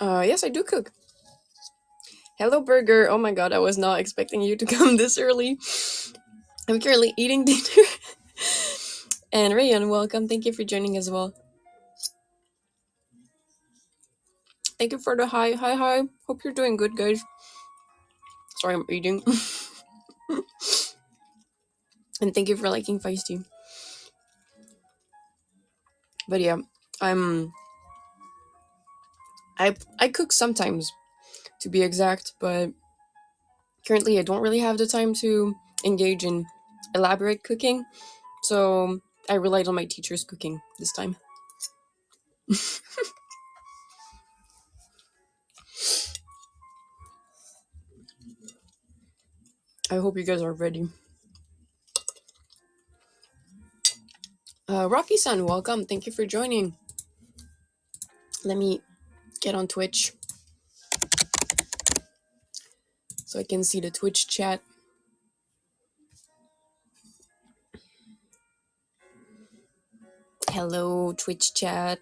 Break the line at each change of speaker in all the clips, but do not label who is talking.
Yes, I do cook. Hello, Burger. Oh my god, I was not expecting you to come this early. I'm currently eating dinner. And Rayan, welcome. Thank you for joining as well. Thank you for the hi. Hi, hi. Hope you're doing good, guys. Sorry, I'm eating. And thank you for liking Feisty. But yeah, I'm... I cook sometimes, to be exact, but currently I don't really have the time to engage in elaborate cooking, so I relied on my teacher's cooking this time. I hope you guys are ready. Rocky-san, welcome. Thank you for joining. Let me get on Twitch so I can see the Twitch chat. Hello, Twitch chat.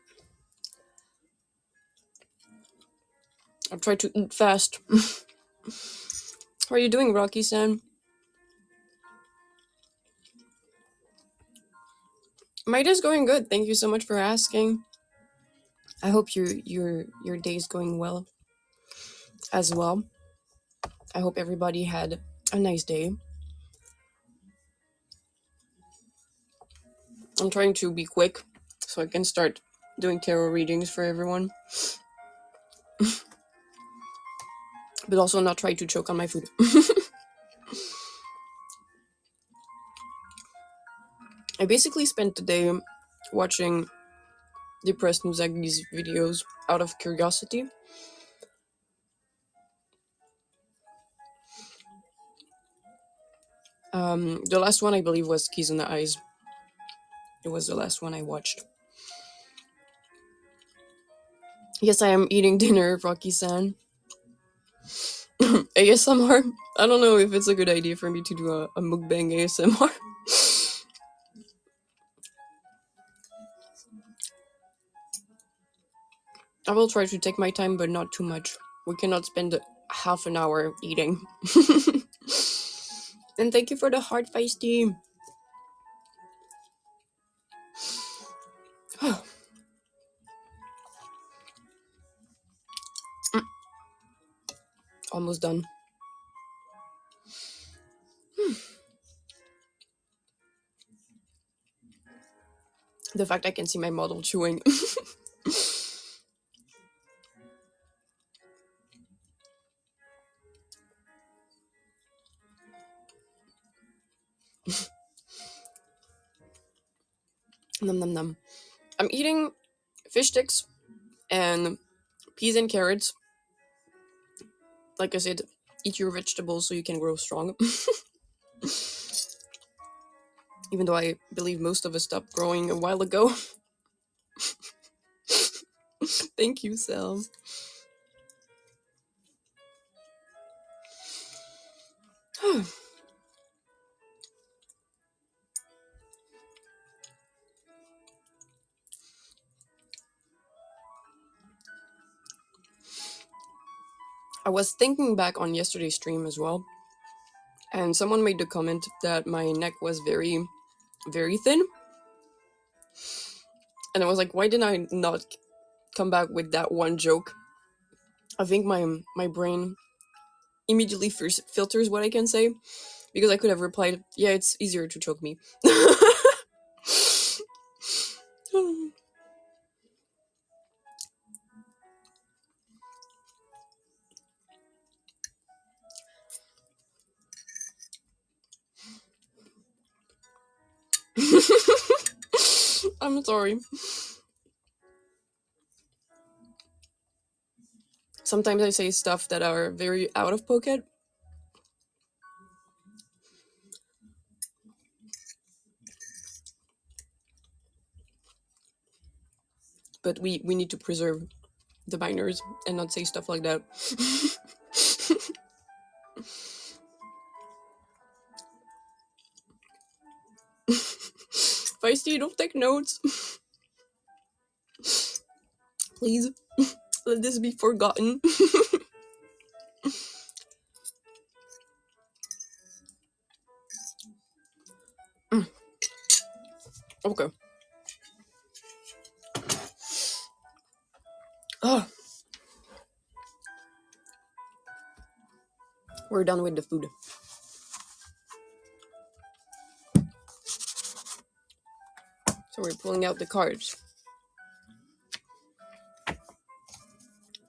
I'll try to eat fast. How are you doing, Rocky-san? My day's going good. Thank you so much for asking. I hope your day's going well as well. I hope everybody had a nice day. I'm trying to be quick so I can start doing tarot readings for everyone. But also not try to choke on my food. I basically spent the day watching Depressed Nuzagi's videos out of curiosity. The last one I believe was Keys in the Eyes. It was the last one I watched. Yes, I am eating dinner, Rocky-san. ASMR? I don't know if it's a good idea for me to do a mukbang ASMR. I will try to take my time, but not too much. We cannot spend half an hour eating. And thank you for the heart, Feisty. Almost done. The fact I can see my model chewing. Num num num. I'm eating fish sticks and peas and carrots. Like I said, eat your vegetables so you can grow strong. Even though I believe most of us stopped growing a while ago. Thank you, Sal. I was thinking back on yesterday's stream as well, and someone made the comment that my neck was very, very thin. And I was like, why didn't I not come back with that one joke? I think my brain immediately filters what I can say, because I could have replied, yeah, it's easier to choke me. I'm sorry. Sometimes I say stuff that are very out of pocket. But we need to preserve the minors and not say stuff like that. Feisty, don't take notes. Please. Let this be forgotten. Okay. Oh, we're done with the food. So we're pulling out the cards.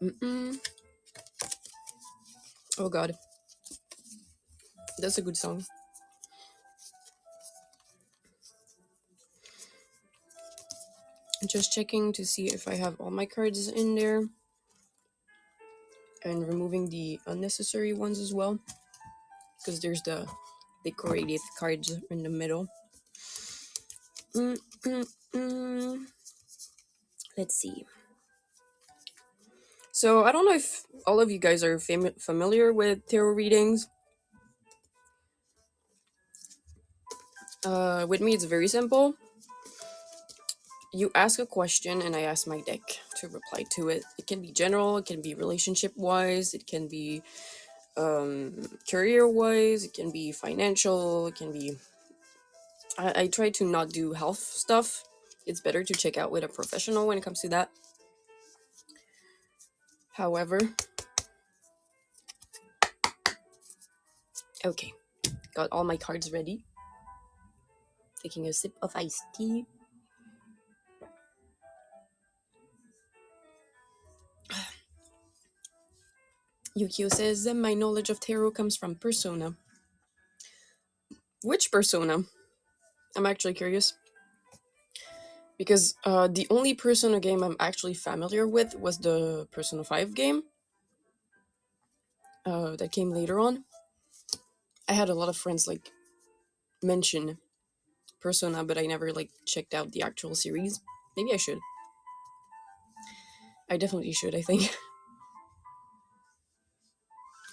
Mm-mm. Oh god. That's a good song. Just checking to see if I have all my cards in there. And removing the unnecessary ones as well. Because there's the decorated cards in the middle. Mm-mm-mm. Let's see. So I don't know if all of you guys are familiar with tarot readings. With me, it's very simple. You ask a question, and I ask my deck to reply to it. It can be general, it can be relationship wise, it can be career wise, it can be financial, it can be. I try to not do health stuff. It's better to check out with a professional when it comes to that. However, okay, got all my cards ready. Taking a sip of iced tea. Yukio says, my knowledge of tarot comes from Persona. Which Persona? I'm actually curious. Because the only Persona game I'm actually familiar with was the Persona 5 game. That came later on. I had a lot of friends like mention Persona, but I never like checked out the actual series. Maybe I should. I definitely should, I think.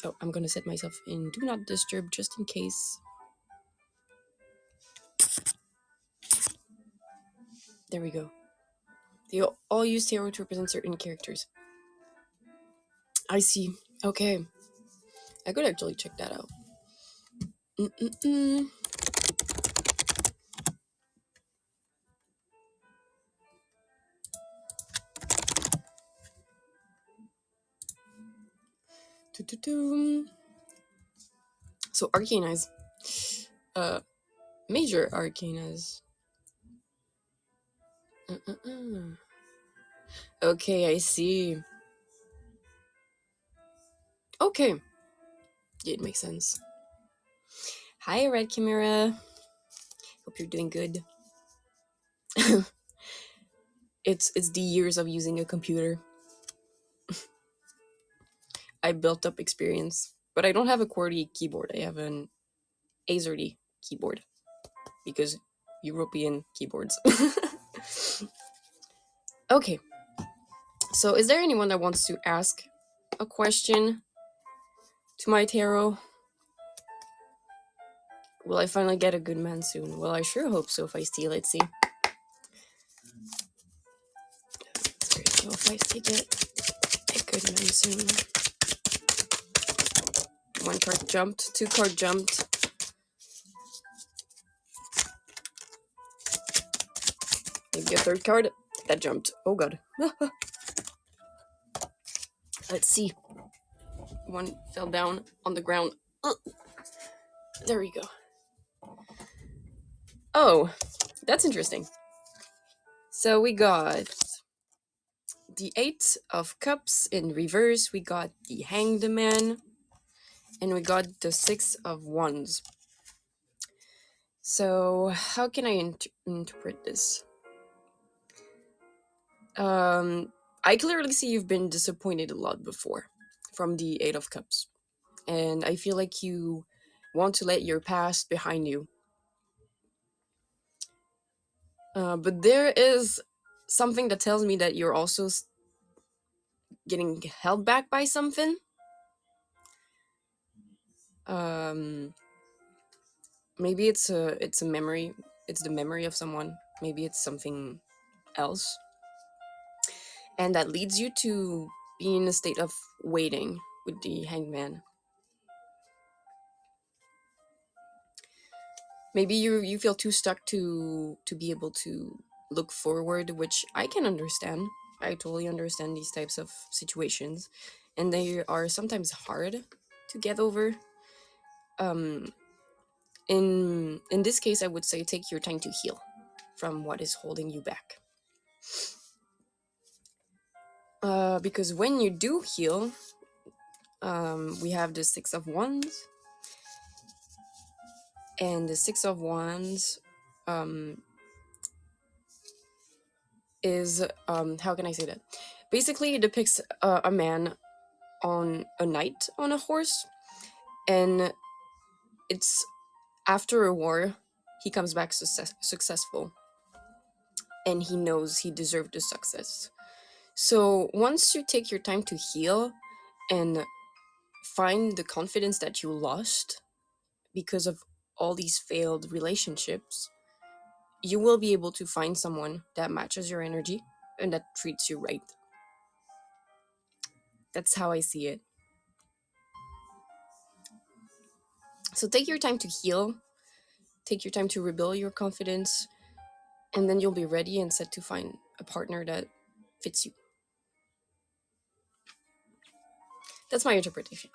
Oh, I'm gonna set myself in Do Not Disturb just in case. There we go. They all use tarot to represent certain characters. I see. Okay. I could actually check that out. Mm-mm-mm. So Arcanas. Major Arcanas. Okay, I see. Okay. Yeah, it makes sense. Hi, Red Chimera. Hope you're doing good. It's the years of using a computer. I built up experience, but I don't have a QWERTY keyboard. I have an AZERTY keyboard because European keyboards. Okay. So, is there anyone that wants to ask a question to my tarot? Will I finally get a good man soon? Well, I sure hope so, Feisty. Let's see. So, Feisty get a good man soon. One card jumped, two card jumped. Maybe a third card that jumped. Oh god. Let's see. One fell down on the ground. There we go. Oh, that's interesting. So we got the Eight of Cups in reverse. We got the Hanged Man. And we got the Six of Wands. So how can I interpret this? I clearly see you've been disappointed a lot before from the Eight of Cups. And I feel like you want to let your past behind you. But there is something that tells me that you're also getting held back by something. Maybe it's a memory. It's the memory of someone. Maybe it's something else. And that leads you to be in a state of waiting with the Hanged Man. Maybe you feel too stuck to be able to look forward, which I can understand. I totally understand these types of situations, and they are sometimes hard to get over. Um, in this case, I would say take your time to heal from what is holding you back. Because when you do heal, we have the Six of Wands, and the Six of Wands is how can I say that? Basically, it depicts a man on a knight on a horse, and it's after a war he comes back successful, and he knows he deserved the success. So once you take your time to heal and find the confidence that you lost because of all these failed relationships, you will be able to find someone that matches your energy and that treats you right. That's how I see it. So take your time to heal, take your time to rebuild your confidence, and then you'll be ready and set to find a partner that fits you. That's my interpretation.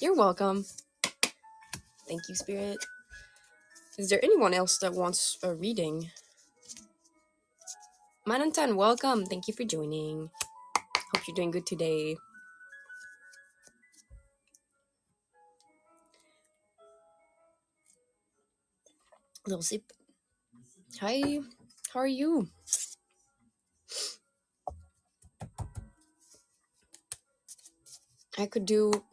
You're welcome. Thank you, Spirit. Is there anyone else that wants a reading? Manantan, welcome. Thank you for joining. Hope you're doing good today. Little sip. Hi, how are you? I could do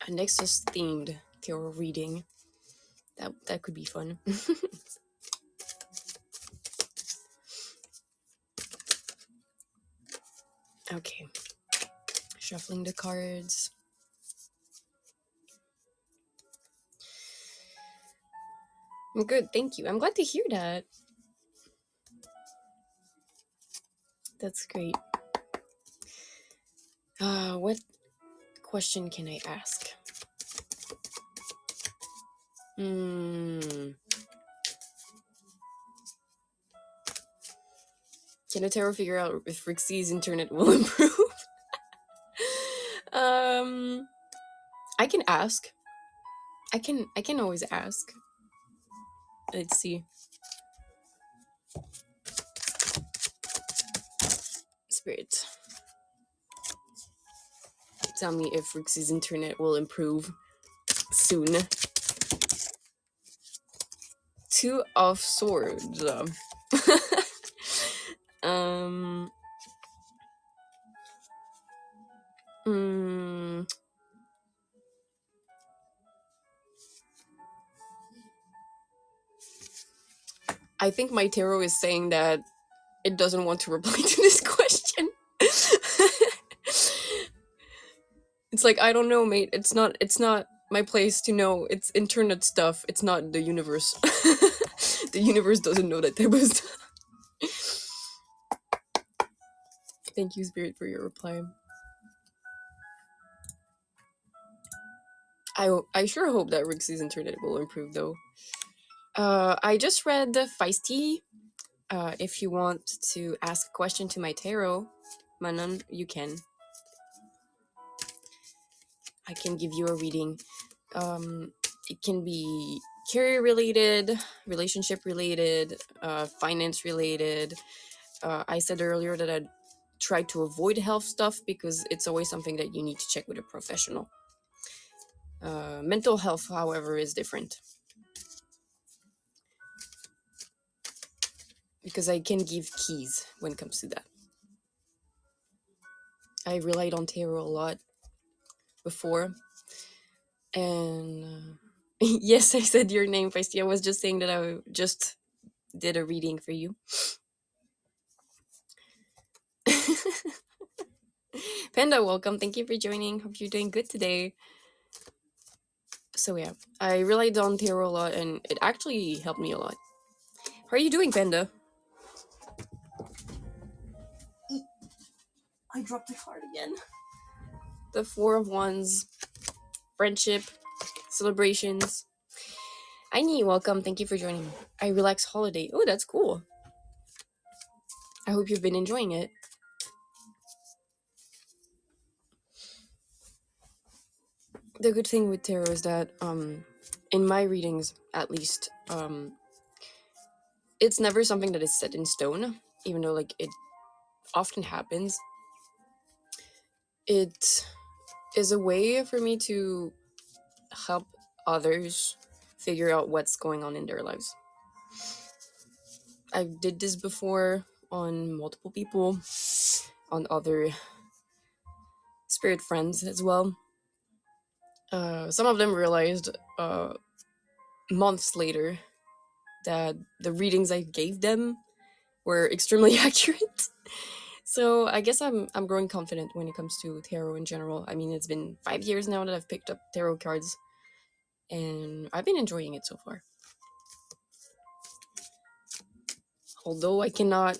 a Nexus themed tarot reading. That could be fun. Okay. Shuffling the cards. I'm good, thank you. I'm glad to hear that. That's great. What question can I ask? Can the tarot figure out if Rixie's internet will improve? I can ask. I can always ask. Let's see. Spirit, tell me if Rixie's internet will improve soon. Two of Swords. I think my tarot is saying that it doesn't want to reply to this question. It's like, I don't know, mate. It's not my place to know. It's internet stuff. It's not the universe. The universe doesn't know that type of stuff. Thank you, Spirit, for your reply. I sure hope that Rixie's internet will improve, though. I just read Feisty. If you want to ask a question to my tarot, Manon, you can. I can give you a reading. It can be career related, relationship related, finance related. I said earlier that I'd try to avoid health stuff because it's always something that you need to check with a professional. Mental health, however, is different. Because I can give keys when it comes to that. I relied on tarot a lot before. And yes, I said your name, Feisty. I was just saying that I just did a reading for you. Panda, welcome. Thank you for joining. Hope you're doing good today. So yeah, I relied on tarot a lot and it actually helped me a lot. How are you doing, Panda? I dropped the card again. The Four of Wands. Friendship. Celebrations. Aini, welcome. Thank you for joining. I relax holiday. Oh, that's cool. I hope you've been enjoying it. The good thing with tarot is that, in my readings, at least, it's never something that is set in stone, even though, like, it often happens. It is a way for me to help others figure out what's going on in their lives. I did this before on multiple people, on other spirit friends as well. Some of them realized months later that the readings I gave them were extremely accurate. So I guess I'm growing confident when it comes to tarot in general. I mean, it's been 5 years now that I've picked up tarot cards, and I've been enjoying it so far. Although I cannot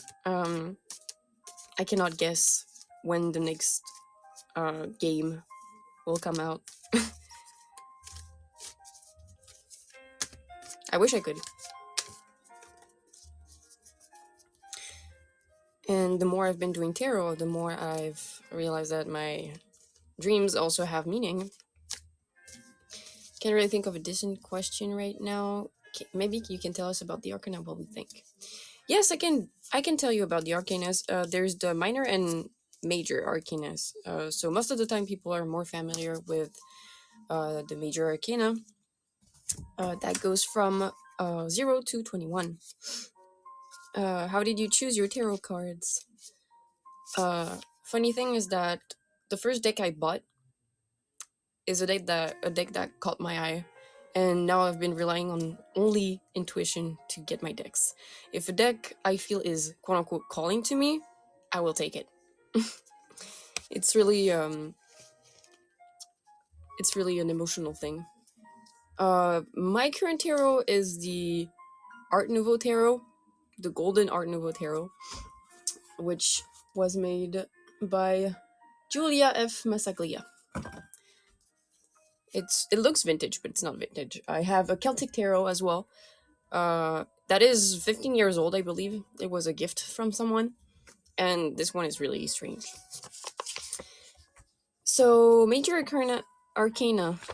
guess when the next game will come out. I wish I could. And the more I've been doing tarot, the more I've realized that my dreams also have meaning. Can't really think of a decent question right now. Maybe you can tell us about the arcana while we think. Yes, I can tell you about the arcanas. There's the minor and major arcanas. So most of the time people are more familiar with the major arcana. That goes from 0 to 21. How did you choose your tarot cards? Funny thing is that the first deck I bought is a deck that caught my eye, and now I've been relying on only intuition to get my decks. If a deck I feel is quote unquote calling to me, I will take it. It's really an emotional thing. My current tarot is the Art Nouveau tarot, the Golden Art Nouveau tarot, which was made by Julia F. Massaglia. It looks vintage, but it's not vintage. I have a Celtic tarot as well. That is 15 years old, I believe. It was a gift from someone, and this one is really strange. So major arcana.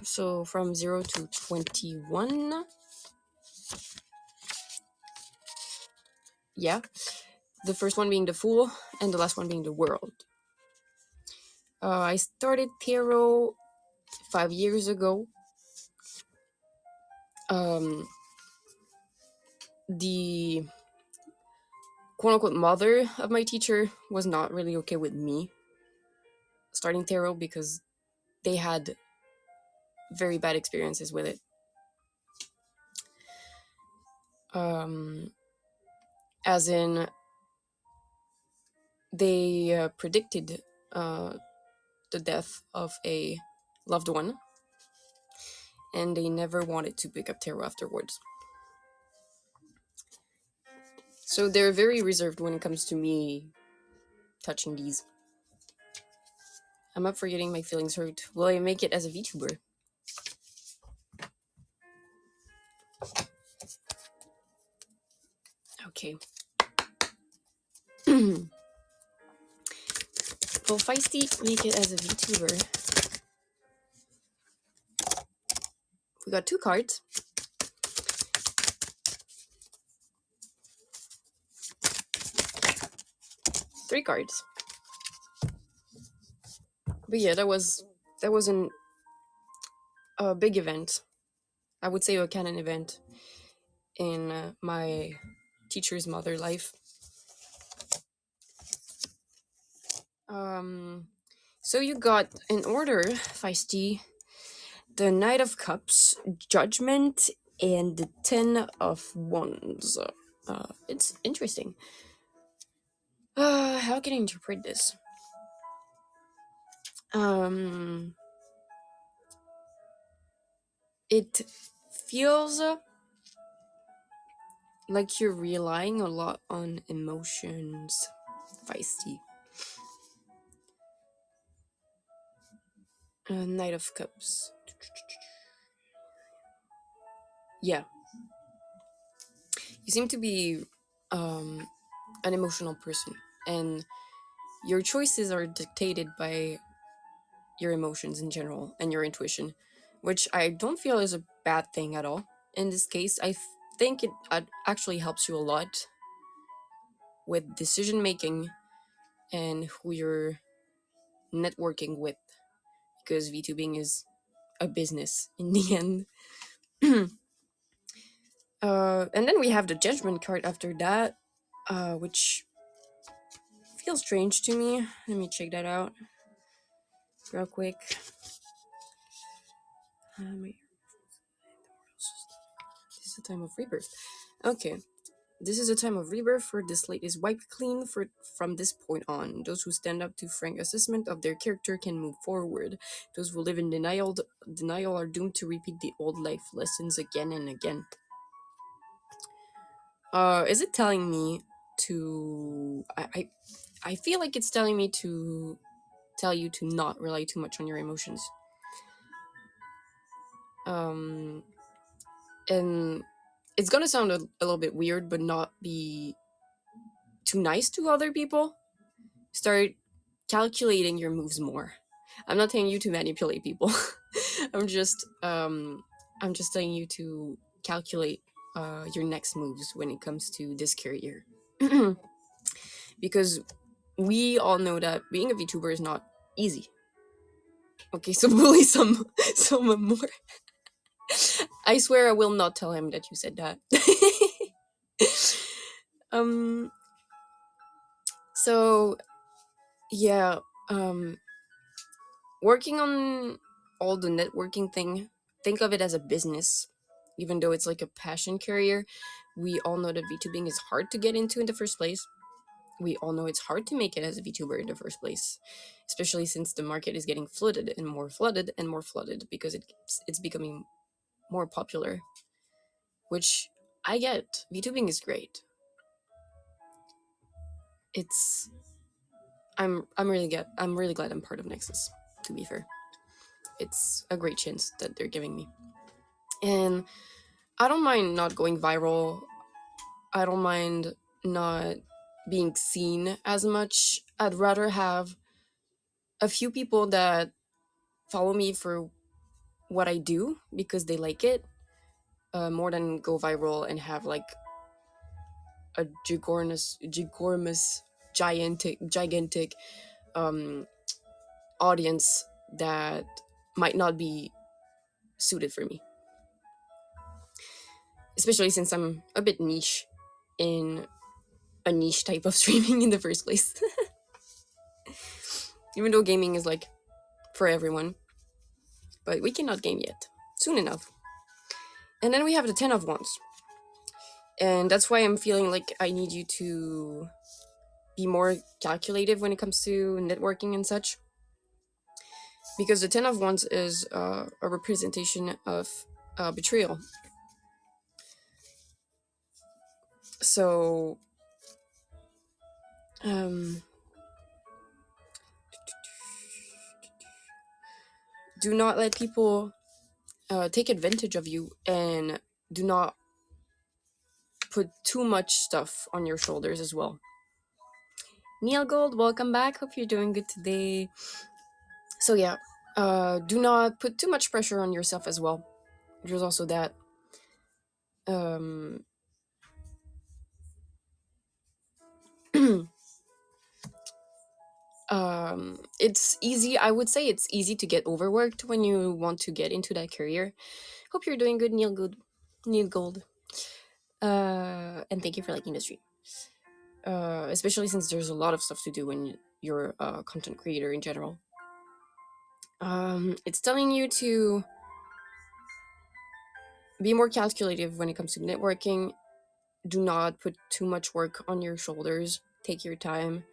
So from 0 to 21. Yeah, the first one being the Fool, and the last one being the World. I started tarot 5 years ago. The quote-unquote mother of my teacher was not really okay with me starting tarot because they had very bad experiences with it. As in, they predicted the death of a loved one, and they never wanted to pick up tarot afterwards. So they're very reserved when it comes to me touching these. I'm up for getting my feelings hurt. Will I make it as a VTuber? Okay. Will Feisty make it as a VTuber? We got 2 cards. Three cards. But yeah, that was a big event. I would say a canon event in my teacher's mother life. So you got in order, Feisty, the Knight of Cups, Judgment, and the 10 of Wands. It's interesting. How can I interpret this? It feels like you're relying a lot on emotions, Feisty. Knight of Cups. Yeah, you seem to be an emotional person, and your choices are dictated by your emotions in general and your intuition, which I don't feel is a bad thing at all. In this case, I think it actually helps you a lot with decision making and who you're networking with, because VTubing is a business in the end. And then we have the judgment card after that, which feels strange to me. Let me check that out real quick. This is a time of rebirth. Okay. This is a time of rebirth, for the slate is wiped clean from this point on. Those who stand up to frank assessment of their character can move forward. Those who live in denial are doomed to repeat the old life lessons again and again. Is it telling me to... I feel like it's telling me to tell you to not rely too much on your emotions. And it's gonna sound a little bit weird, but not be too nice to other people. Start calculating your moves more. I'm not telling you to manipulate people. I'm just telling you to calculate your next moves when it comes to this career. Because we all know that being a VTuber is not easy. Okay, so bully someone more. I swear I will not tell him that you said that. So yeah, working on all the networking thing, think of it as a business. Even though it's like a passion career, we all know that VTubing is hard to get into in the first place. We all know it's hard to make it as a VTuber in the first place, especially since the market is getting flooded and more flooded and more flooded because it's becoming more popular, which I get. VTubing is great. It's I'm really glad I'm part of Nexas, to be fair. It's a great chance that they're giving me. And I don't mind not going viral. I don't mind not being seen as much. I'd rather have a few people that follow me for what I do because they like it, more than go viral and have like a gigantic audience that might not be suited for me. Especially since I'm a bit niche in a niche type of streaming in the first place. Even though gaming is like for everyone. But we cannot game yet. Soon enough. And then we have the 10 of Wands. And that's why I'm feeling like I need you to be more calculative when it comes to networking and such. Because the 10 of Wands is a representation of betrayal. So, do not let people take advantage of you, and do not put too much stuff on your shoulders as well. Neil Gold, welcome back. Hope you're doing good today. So yeah, do not put too much pressure on yourself as well. There's also that. It's easy. I would say it's easy to get overworked when you want to get into that career. Hope you're doing good, Neil Gold. And thank you for liking the stream. Especially since there's a lot of stuff to do when you're a content creator in general. It's telling you to be more calculative when it comes to networking. Do not put too much work on your shoulders. Take your time.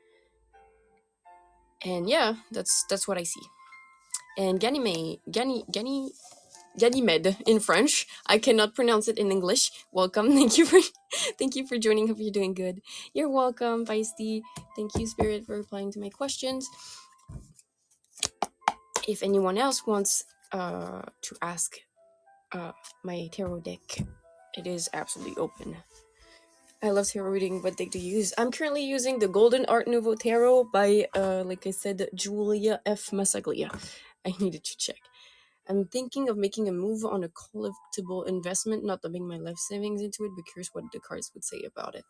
And yeah, that's what I see. And Ganymede in French. I cannot pronounce it in English. Welcome. Thank you for joining. Hope you're doing good. You're welcome, Feisty. Thank you, Spirit, for replying to my questions. if anyone else wants to ask my tarot deck, it is absolutely open. I love tarot reading. What deck do you use? I'm currently using the Golden Art Nouveau Tarot by, like I said, Julia F. Massaglia. I needed to check. I'm thinking of making a move on a collectible investment, not dumping my life savings into it, but curious what the cards would say about it.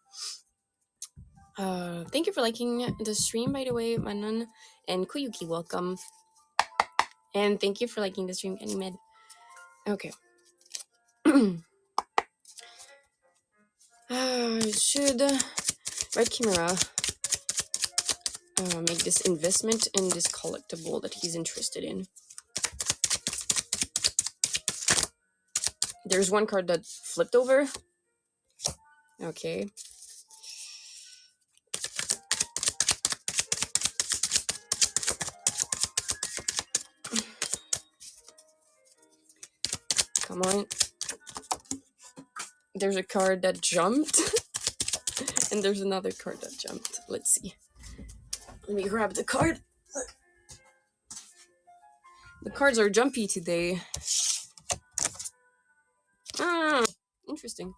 Thank you for liking the stream, by the way, Manon. And Kuyuki, welcome. And thank you for liking the stream, Animed. Okay. Should Red Chimera make this investment in this collectible that he's interested in? There's one card that flipped over. Okay. Come on. There's a card that jumped. And there's another card that jumped. Let's see. Let me grab the card. The cards are jumpy today. Interesting.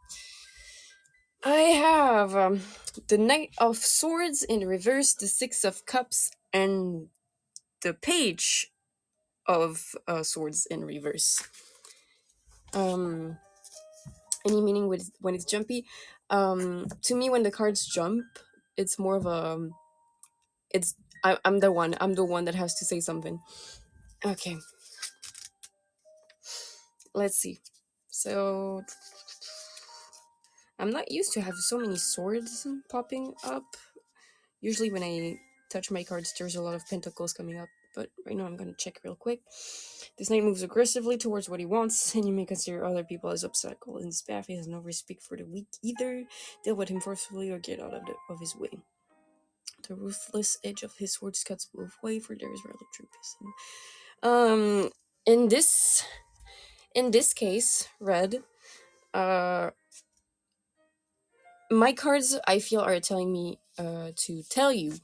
I have the Knight of Swords in reverse, the Six of Cups, and the Page of Swords in reverse. Any meaning with when it's jumpy? To me, when the cards jump, it's more of a. I'm the one. I'm the one that has to say something. Okay. Let's see. So I'm not used to have so many swords popping up. Usually when I touch my cards, there's a lot of pentacles coming up. But right now I'm going to check real quick. This knight moves aggressively towards what he wants, and you may consider other people as obstacle in his path. He has no respect for the weak either. Deal with him forcefully or get out of his way. The ruthless edge of his swords cuts both ways, for there is rather true. In this case, red, my cards, I feel, are telling me to tell you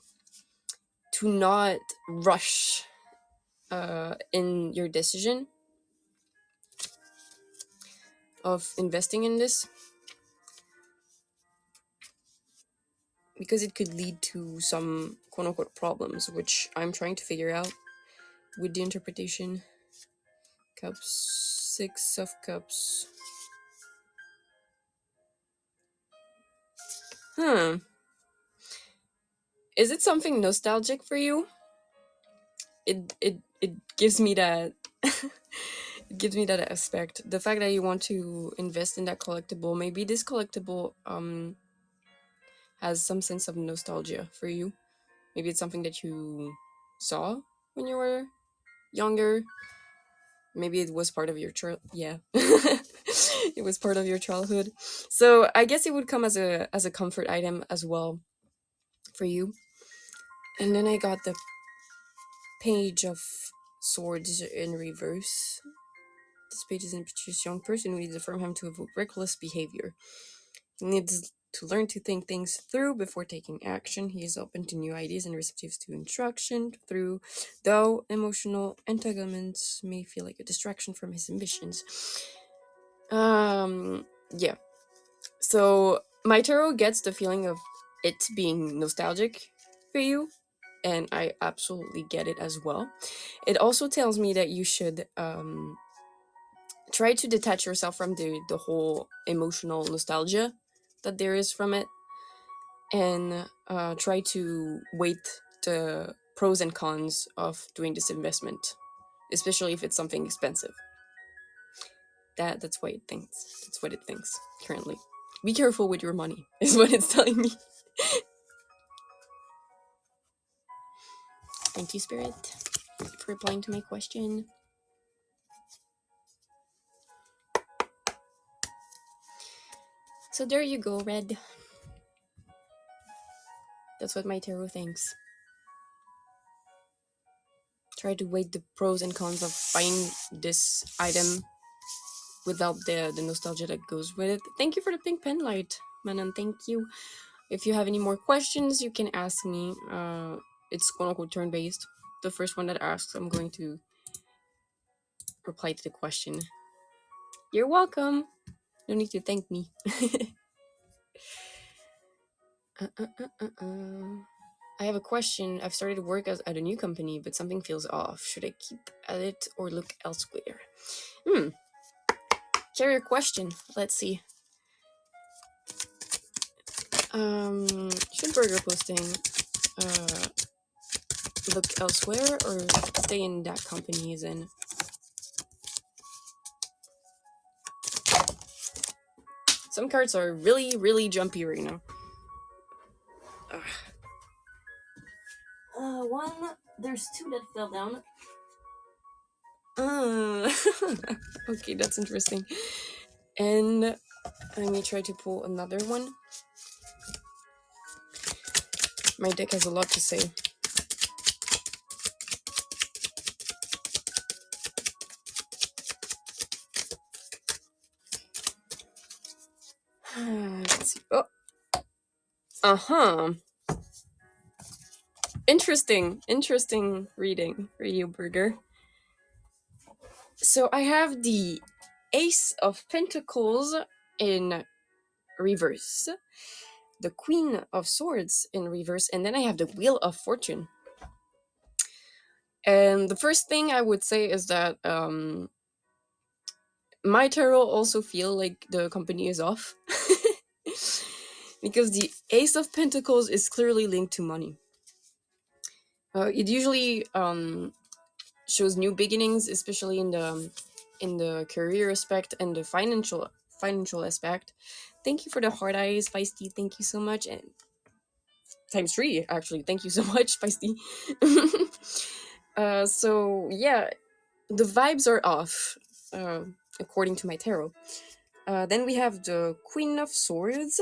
to not rush in your decision of investing in this, because it could lead to some quote-unquote problems, which I'm trying to figure out with the interpretation. Cups, Six of Cups. Is it something nostalgic for you? It gives me that it gives me that aspect. The fact that you want to invest in that collectible, maybe this collectible has some sense of nostalgia for you. Maybe it's something that you saw when you were younger. Maybe it was part of your it was part of your childhood. So I guess it would come as a comfort item as well for you. And then I got the Page of Swords in reverse. This page is an impetuous young person who needs to affirm him to avoid reckless behavior. He needs to learn to think things through before taking action. He is open to new ideas and receptive to instruction, though emotional entanglements may feel like a distraction from his ambitions. Yeah. So my tarot gets the feeling of it being nostalgic for you, and I absolutely get it as well. It also tells me that you should try to detach yourself from the whole emotional nostalgia that there is from it, and try to weigh the pros and cons of doing this investment, especially if it's something expensive. That's what it thinks. That's what it thinks currently. Be careful with your money, is what it's telling me. Thank you, Spirit, for replying to my question. So there you go, Red. That's what my tarot thinks. Try to weigh the pros and cons of buying this item without the nostalgia that goes with it. Thank you for the pink pen light, Manon. Thank you. If you have any more questions, you can ask me. It's quote-unquote turn-based. The first one that asks, I'm going to reply to the question. You're welcome. No need to thank me. I have a question. I've started work at a new company, but something feels off. Should I keep at it or look elsewhere? Carrier question. Let's see. Should burger posting look elsewhere or stay in that company is in? Some cards are really, really jumpy right now. One, there's two that fell down. Okay, that's interesting. And let me try to pull another one. My deck has a lot to say. Let's see. Oh. Interesting reading, Radio Burger. So I have the Ace of Pentacles in reverse, the Queen of Swords in reverse, and then I have the Wheel of Fortune. And the first thing I would say is that my tarot also feel like the company is off. Because the Ace of Pentacles is clearly linked to money. It usually shows new beginnings, especially in the career aspect and the financial aspect. Thank you for the hard eyes, Feisty. Thank you so much, and times 3 actually. Thank you so much, Feisty. So yeah, the vibes are off, according to my tarot. Then we have the Queen of Swords.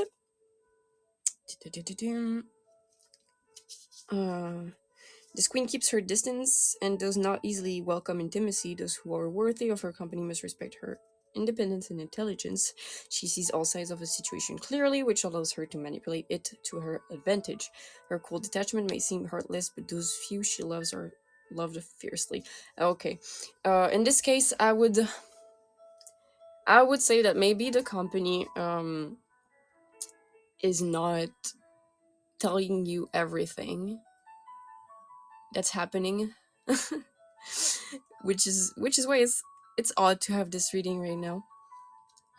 This queen keeps her distance and does not easily welcome intimacy. Those who are worthy of her company must respect her independence and intelligence. She sees all sides of a situation clearly, which allows her to manipulate it to her advantage. Her cool detachment may seem heartless, but those few she loves are loved fiercely. Okay. In this case, I would say that maybe the company is not telling you everything that's happening. which is why it's odd to have this reading right now.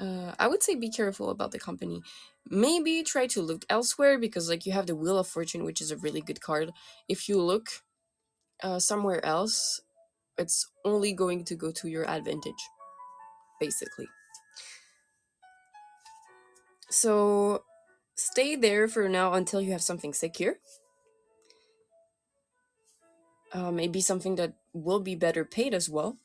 I would say be careful about the company. Maybe try to look elsewhere, because like you have the Wheel of Fortune, which is a really good card. If you look somewhere else, it's only going to go to your advantage, basically. So stay there for now until you have something secure. Maybe something that will be better paid as well.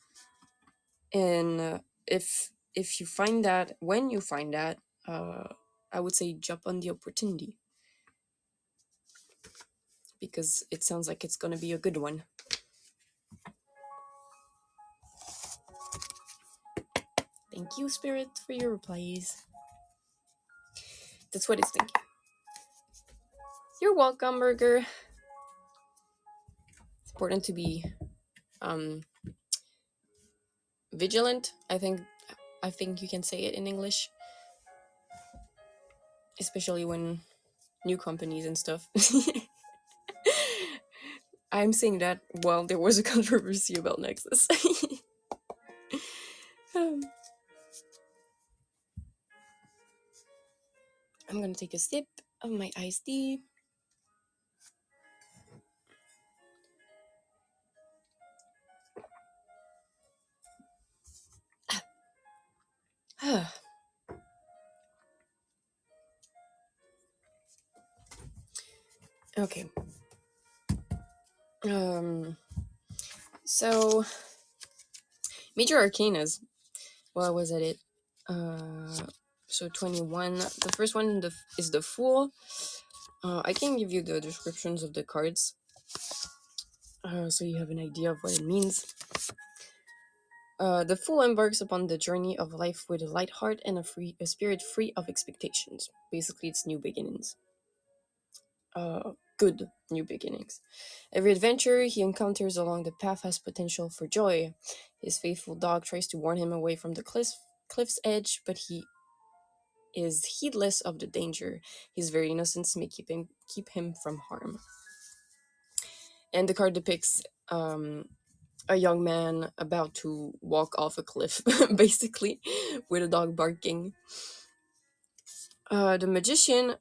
And if you find that, when you find that, I would say jump on the opportunity, because it sounds like it's gonna be a good one. Thank you, Spirit, for your replies. That's what it's thinking. You're welcome, Burger. It's important to be vigilant. I think you can say it in English, especially when new companies and stuff. I'm saying that while there was a controversy about Nexus. I'm gonna take a sip of my iced tea. Okay. So major arcanas. Well, I was at it. So 21. The first one is the Fool. I can give you the descriptions of the cards, so you have an idea of what it means. The Fool embarks upon the journey of life with a light heart and a spirit free of expectations. Basically, it's new beginnings. good new beginnings. Every adventure he encounters along the path has potential for joy. His faithful dog tries to warn him away from the cliff's edge, but he is heedless of the danger. His very innocence may keep him from harm. And the card depicts a young man about to walk off a cliff, basically, with a dog barking. The magician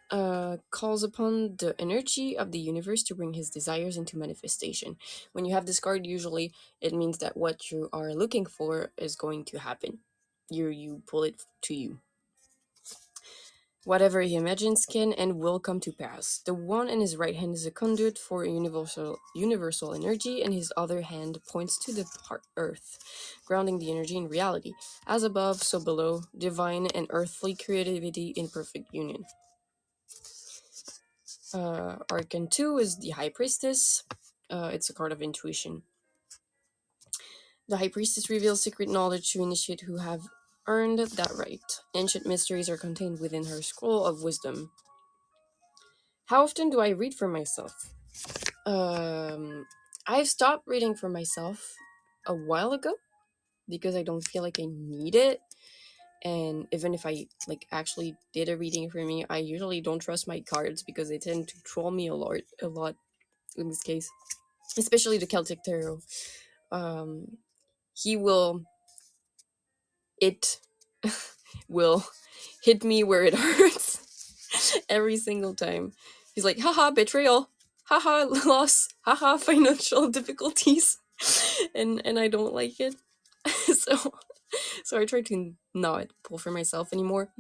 calls upon the energy of the universe to bring his desires into manifestation. When you have this card, usually it means that what you are looking for is going to happen. You pull it to you. Whatever he imagines can and will come to pass. The one in his right hand is a conduit for a universal energy, and his other hand points to the earth, grounding the energy in reality. As above, so below, divine and earthly creativity in perfect union. Arcane 2 is the High Priestess. It's a card of intuition. The High Priestess reveals secret knowledge to initiate who have earned that right. Ancient mysteries are contained within her scroll of wisdom. How often do I read for myself? I've stopped reading for myself a while ago because I don't feel like I need it. And even if I actually did a reading for me, I usually don't trust my cards because they tend to troll me a lot in this case, especially the Celtic Tarot. He will it will hit me where it hurts every single time. He's like, haha, betrayal, haha, loss, haha, financial difficulties, and I don't like it. so I try to not pull for myself anymore.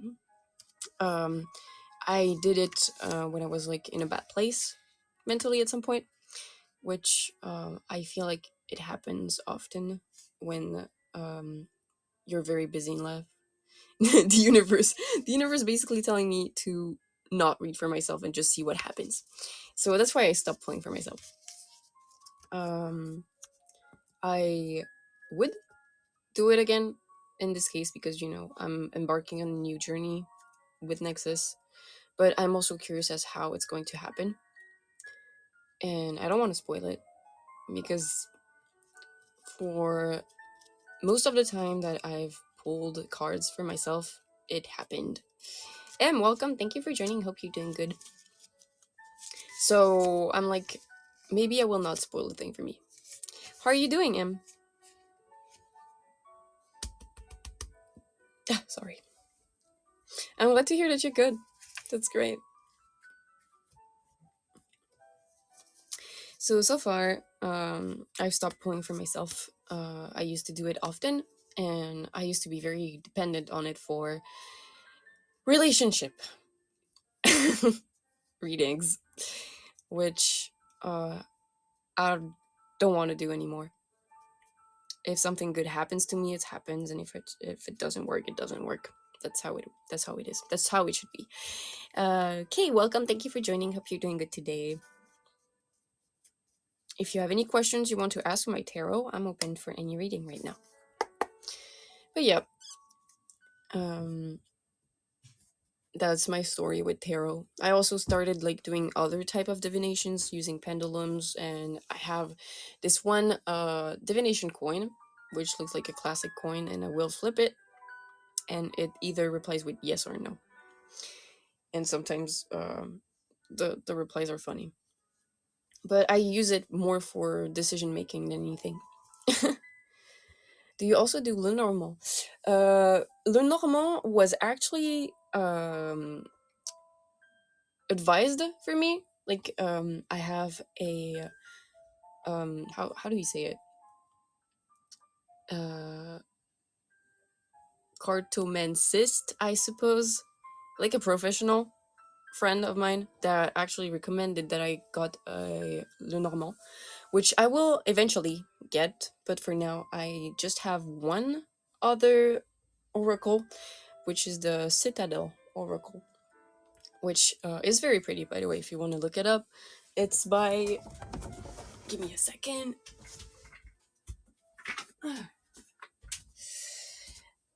I did it when I was in a bad place mentally at some point, which I feel like it happens often when you're very busy in life. the universe basically telling me to not read for myself and just see what happens. So that's why I stopped playing for myself. I would do it again in this case because I'm embarking on a new journey with Nexas, but I'm also curious as how it's going to happen, and I don't want to spoil it because for most of the time that I've pulled cards for myself, it happened. Em, welcome. Thank you for joining. Hope you're doing good. So I'm like, maybe I will not spoil the thing for me. How are you doing, Em? Sorry. I'm glad to hear that you're good. That's great. So far, I've stopped pulling for myself. I used to do it often, and I used to be very dependent on it for relationship readings, which I don't want to do anymore. If something good happens to me, it happens, and if it doesn't work, it doesn't work. That's how it is. That's how it should be. Okay, welcome. Thank you for joining. Hope you're doing good today. If you have any questions you want to ask my tarot, I'm open for any reading right now. But yeah, that's my story with tarot. I also started doing other type of divinations using pendulums, and I have this one divination coin, which looks like a classic coin, and I will flip it, and it either replies with yes or no. And sometimes the replies are funny. But I use it more for decision making than anything. Do you also do Le Normand? Le Normand was actually advised for me. I have a how do you say it? Cartomancist, I suppose, like a professional friend of mine that actually recommended that I got a Le Normand, which I will eventually get, but for now I just have one other oracle, which is the Citadel Oracle, which is very pretty, by the way, if you want to look it up. It's by... Give me a second.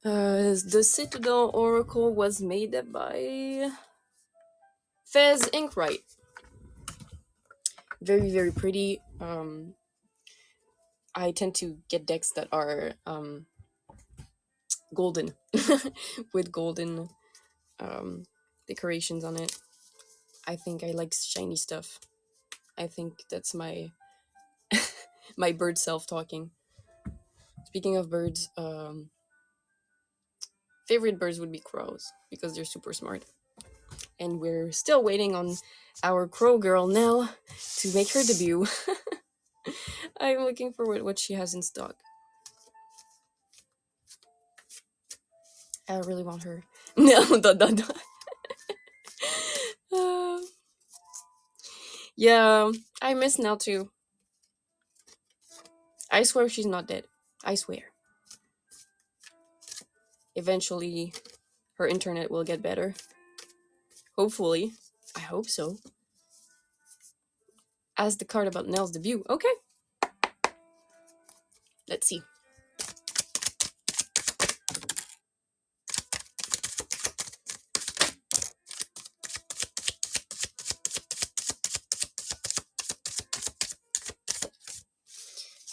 The Citadel Oracle was made by Fez Inkwright. very very pretty. I tend to get decks that are golden with golden um, decorations on it. I think I like shiny stuff. I think that's my my bird self talking. Speaking of birds, favorite birds would be crows because they're super smart. And we're still waiting on our crow girl Nell to make her debut. I'm looking forward what she has in stock. I really want her. No, dot dot dot. Yeah, I miss Nell too. I swear she's not dead. I swear. Eventually, her internet will get better. Hopefully. I hope so. As the card about Nell's debut. Okay. Let's see.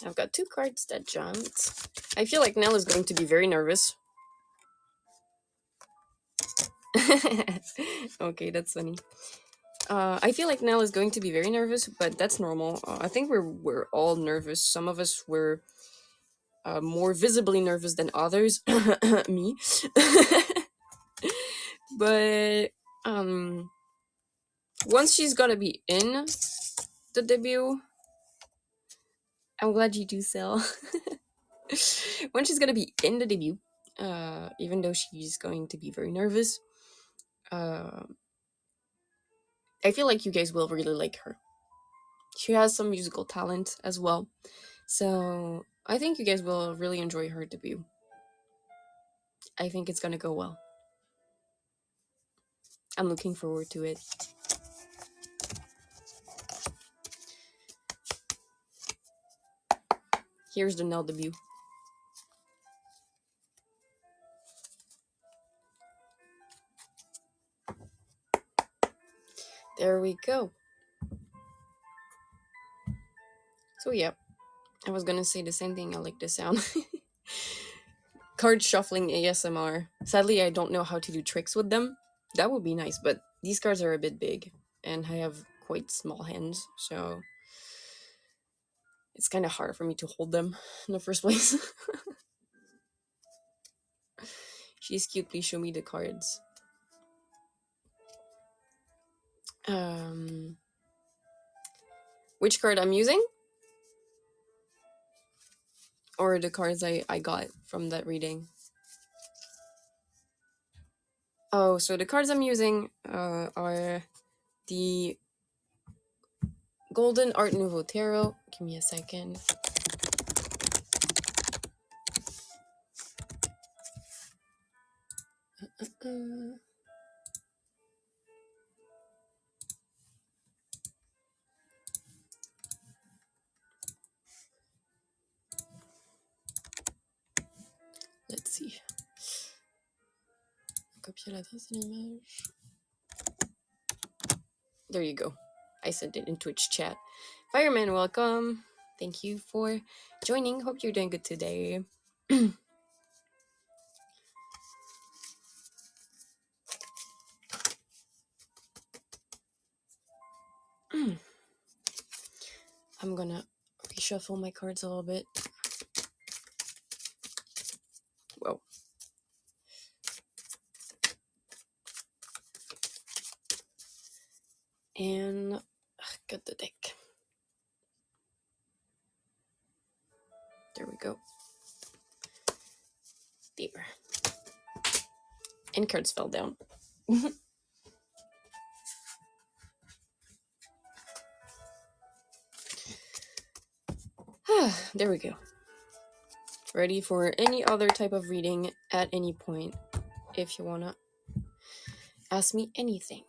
I've got 2 cards that jumped. I feel like Nell is going to be very nervous. Okay, that's funny. I feel like Nell is going to be very nervous, but that's normal. I think we're all nervous. Some of us were more visibly nervous than others. Me. But once she's gonna be in the debut, I'm glad you do sell. When she's gonna be in the debut, even though she's going to be very nervous, I feel like you guys will really like her. She has some musical talent as well, so I think you guys will really enjoy her debut. I think it's gonna go well. I'm looking forward to it. Here's the Nell debut. There we go. So yeah, I was gonna say the same thing. I like the sound. Card shuffling ASMR. Sadly, I don't know how to do tricks with them. That would be nice, but these cards are a bit big, and I have quite small hands, so it's kind of hard for me to hold them in the first place. She's cute. Please show me the cards. Which card I'm using? Or the cards I got from that reading? Oh, so the cards I'm using are the Golden Art Nouveau Tarot. Give me a second. Let's see. Copier l'adresse de l'image. There you go. I sent it in Twitch chat. Fireman, welcome. Thank you for joining. Hope you're doing good today. I'm gonna reshuffle my cards a little bit. Whoa. And got the deck. There we go. There. And cards fell down. There we go. Ready for any other type of reading at any point if you wanna ask me anything.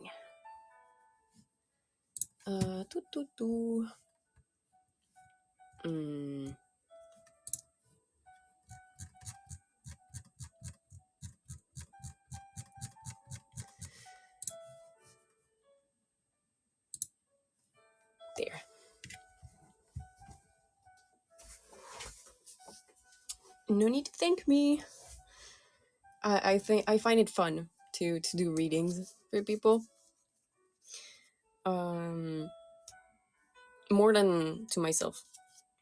There. No need to thank me. I think I find it fun to do readings for people. Um, More than to myself.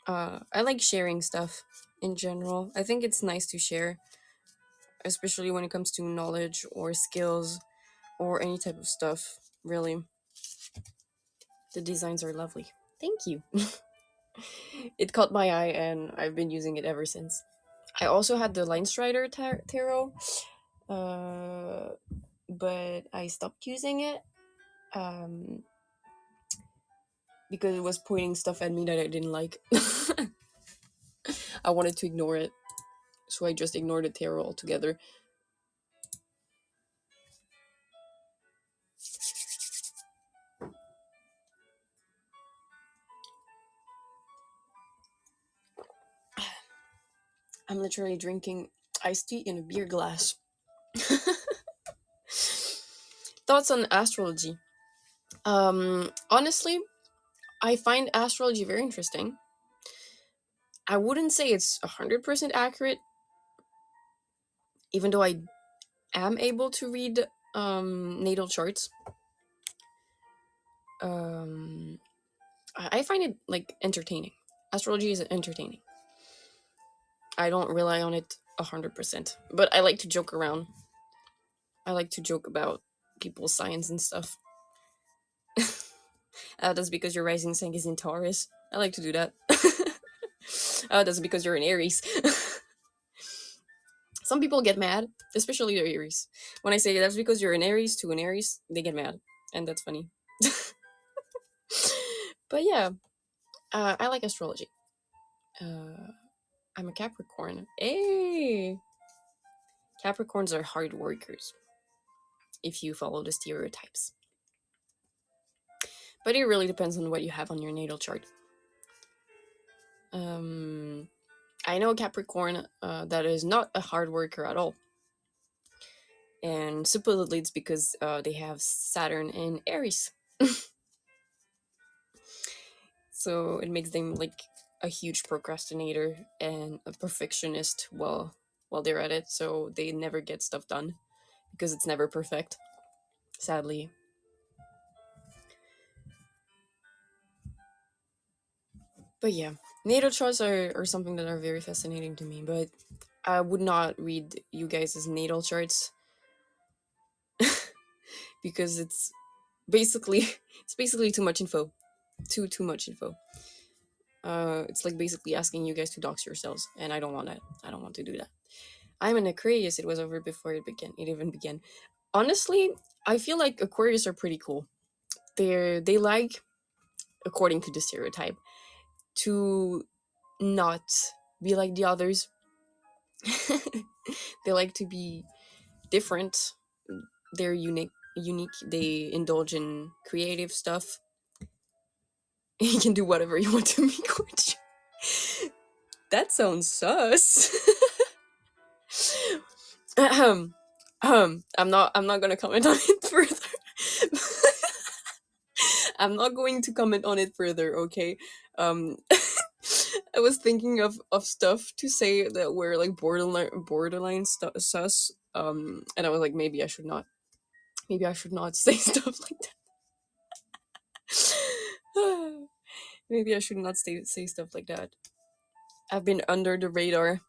I like sharing stuff in general. I think it's nice to share, especially when it comes to knowledge or skills or any type of stuff. Really, the designs are lovely. Thank you. It caught my eye, and I've been using it ever since. I also had the Line Strider tarot, uh, but I stopped using it um, because it was pointing stuff at me that I didn't like. I wanted to ignore it, so I just ignored the tarot altogether. I'm literally drinking iced tea in a beer glass. Thoughts on astrology? Honestly, I find astrology very interesting. I wouldn't say it's 100% accurate, even though I am able to read natal charts. Um, I find it like entertaining. Astrology is entertaining. I don't rely on it 100%, but I like to joke around. I like to joke about people's signs and stuff. That's because your rising sign is in Taurus. I like to do that. That's because you're an Aries. Some people get mad, especially the Aries. When I say that's because you're an Aries to an Aries, they get mad, and that's funny. But yeah, I like astrology. I'm a Capricorn. Hey, Capricorns are hard workers if you follow the stereotypes. But it really depends on what you have on your natal chart. I know a Capricorn that is not a hard worker at all. And supposedly it's because they have Saturn in Aries. So it makes them like a huge procrastinator and a perfectionist while they're at it. So they never get stuff done because it's never perfect, sadly. But yeah, natal charts are something that are very fascinating to me, but I would not read you guys' natal charts because basically it's basically too much info. Too much info. It's like basically asking you guys to dox yourselves, and I don't want that. I don't want to do that. I'm an Aquarius. It was over before it began. It even began. Honestly, I feel like Aquarius are pretty cool. They like, according to the stereotype, to not be like the others. They like to be different. They're unique. They indulge in creative stuff. You can do whatever you want to make. That sounds sus. I'm not gonna comment on it further. I'm not going to comment on it further, okay? Um I was thinking of stuff to say that were like borderline sus. And I was like, maybe I should not say stuff like that. Maybe I should not say stuff like that. I've been under the radar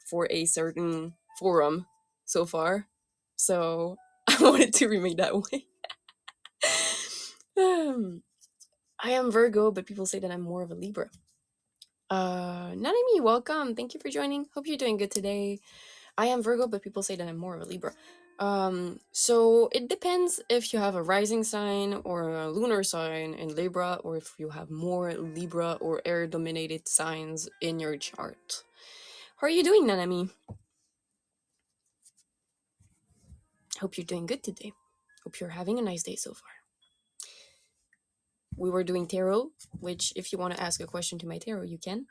for a certain forum so far, so I wanted to remain that way. I am Virgo, but people say that I'm more of a Libra. Nanami, welcome. Thank you for joining. Hope you're doing good today. I am Virgo, but people say that I'm more of a Libra. So it depends if you have a rising sign or a lunar sign in Libra, or if you have more Libra or air dominated signs in your chart. How are you doing, Nanami? Hope you're doing good today. Hope you're having a nice day so far. We were doing tarot, which if you want to ask a question to my tarot, you can.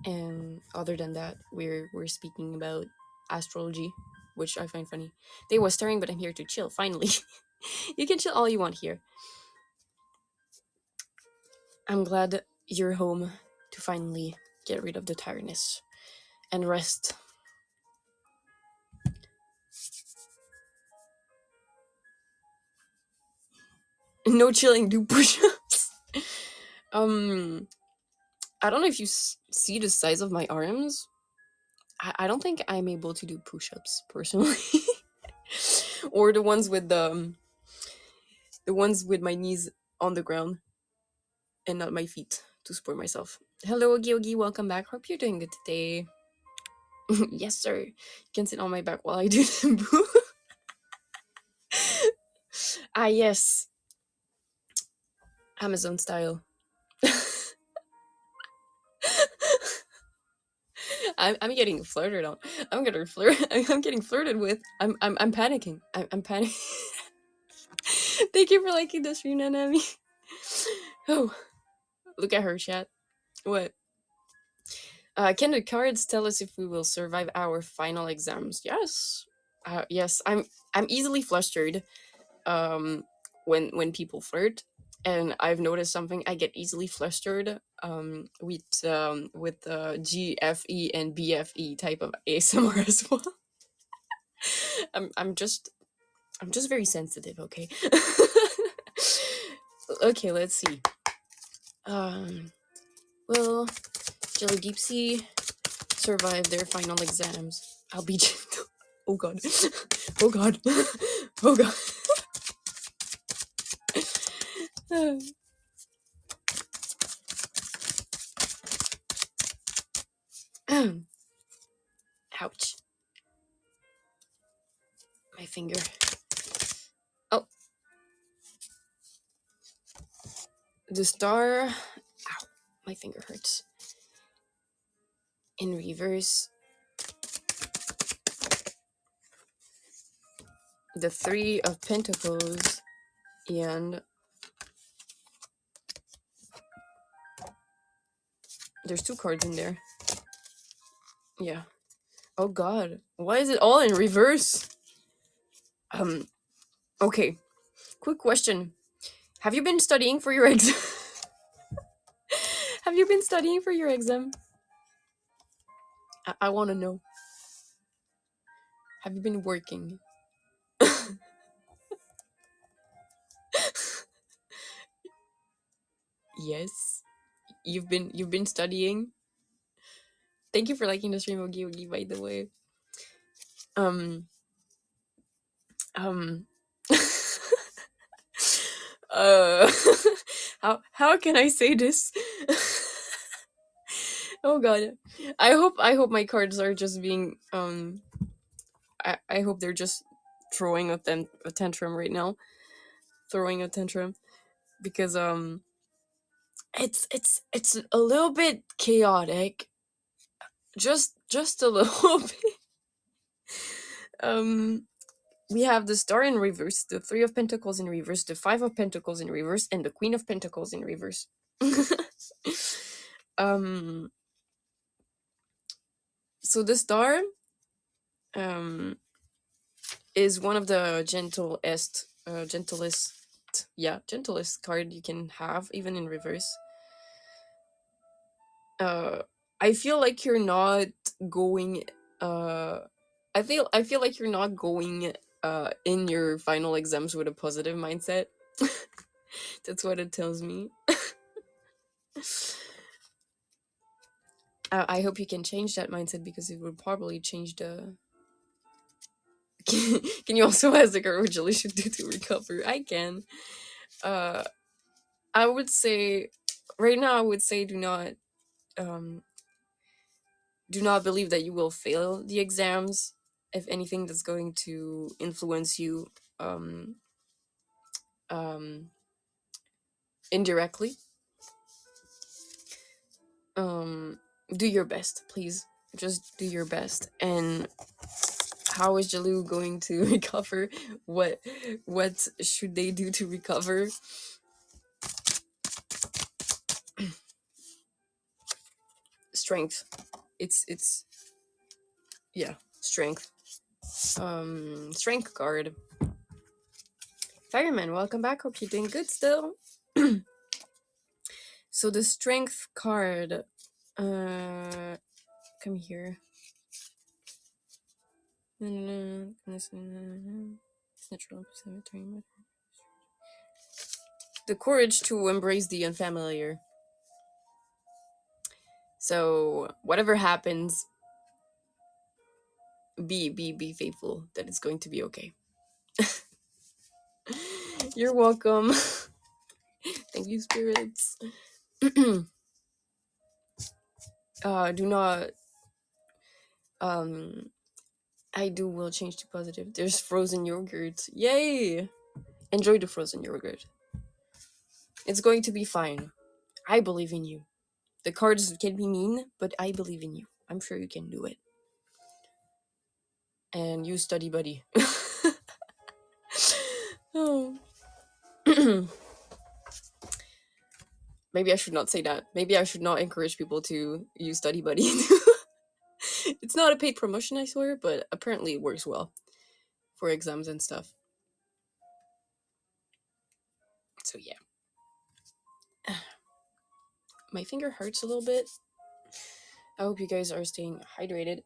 And other than that, we're speaking about astrology, which I find funny. They was stirring, but I'm here to chill. Finally, you can chill all you want here. I'm glad you're home to finally get rid of the tiredness and rest. No chilling, do push-ups. I don't know if you see the size of my arms. I don't think I'm able to do push-ups personally. Or the ones with my knees on the ground and not my feet to support myself. Hello, Ogi Ogi, welcome back. Hope you're doing good today. Yes, sir. You can sit on my back while I do the boo. Ah, yes. Amazon style. I'm getting flirted on. I'm getting flirted with. I'm panicking. I'm panicking. Thank you for liking the stream, Nanami. Oh, look at her, chat. What? Can the cards tell us if we will survive our final exams? Yes. Yes. I'm easily flustered. When people flirt, and I've noticed something. I get easily flustered. With GFE and BFE type of ASMR as well. I'm just very sensitive. Okay. Okay. Let's see. Will Jelly Deep Sea survive their final exams? I'll be gentle. Oh god. Oh god. Oh god. Ouch. My finger. Oh. The star. Ow. My finger hurts. In reverse. The Three of Pentacles. And there's two cards in there. Yeah. Oh god. Why is it all in reverse? Okay. Quick question. Have you been studying for your exam? Have you been studying for your exam? I want to know. Have you been working? Yes. You've been studying? Thank you for liking the stream, Ogi Ogi, by the way. Um um uh how can I say this? Oh god. I hope my cards are just being I hope they're just throwing a tantrum right now. Throwing a tantrum because it's a little bit chaotic. Just a little bit. Um we have the Star in reverse, the Three of Pentacles in reverse, the Five of Pentacles in reverse, and the Queen of Pentacles in reverse. um so the Star is one of the gentlest card you can have, even in reverse. I feel like you're not going uh I feel like you're not going in your final exams with a positive mindset. That's what it tells me. I hope you can change that mindset, because it would probably change the. Can you also ask the girl what Jelly should do to recover? I can. Uh, I would say, right now, I would say um, do not believe that you will fail the exams. If anything, that's going to influence you um, indirectly. Do your best, please. Just do your best. And how is Jalou going to recover? What should they do to recover? Strength. It's yeah, strength. Strength card. Fireman, welcome back. Hope you're doing good still. So the strength card, come here. It's natural. the courage to embrace the unfamiliar. So whatever happens, be faithful that it's going to be okay. You're welcome. Thank you, spirits. Do not. I do will change to positive. There's frozen yogurt. Yay! Enjoy the frozen yogurt. It's going to be fine. I believe in you. The cards can be mean, but I believe in you. I'm sure you can do it. And you study buddy. Oh. Maybe I should not say that. Maybe I should not encourage people to use study buddy. It's not a paid promotion, I swear, but apparently it works well for exams and stuff. So yeah. My finger hurts a little bit. I hope you guys are staying hydrated.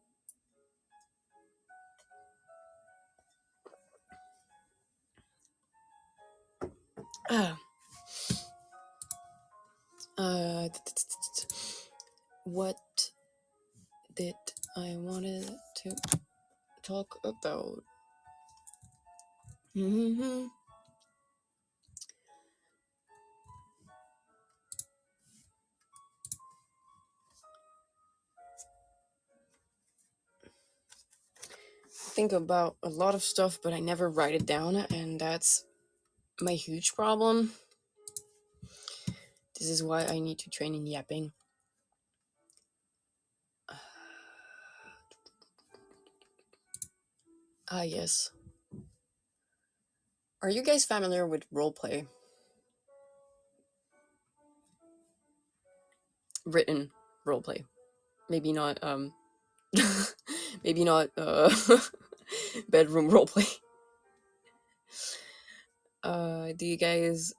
What did I wanted to talk about? Think about a lot of stuff, but I never write it down, and that's my huge problem. This is why I need to train in yapping. Yes. Are you guys familiar with roleplay? Written roleplay. Maybe not, maybe not, bedroom roleplay. Do you guys...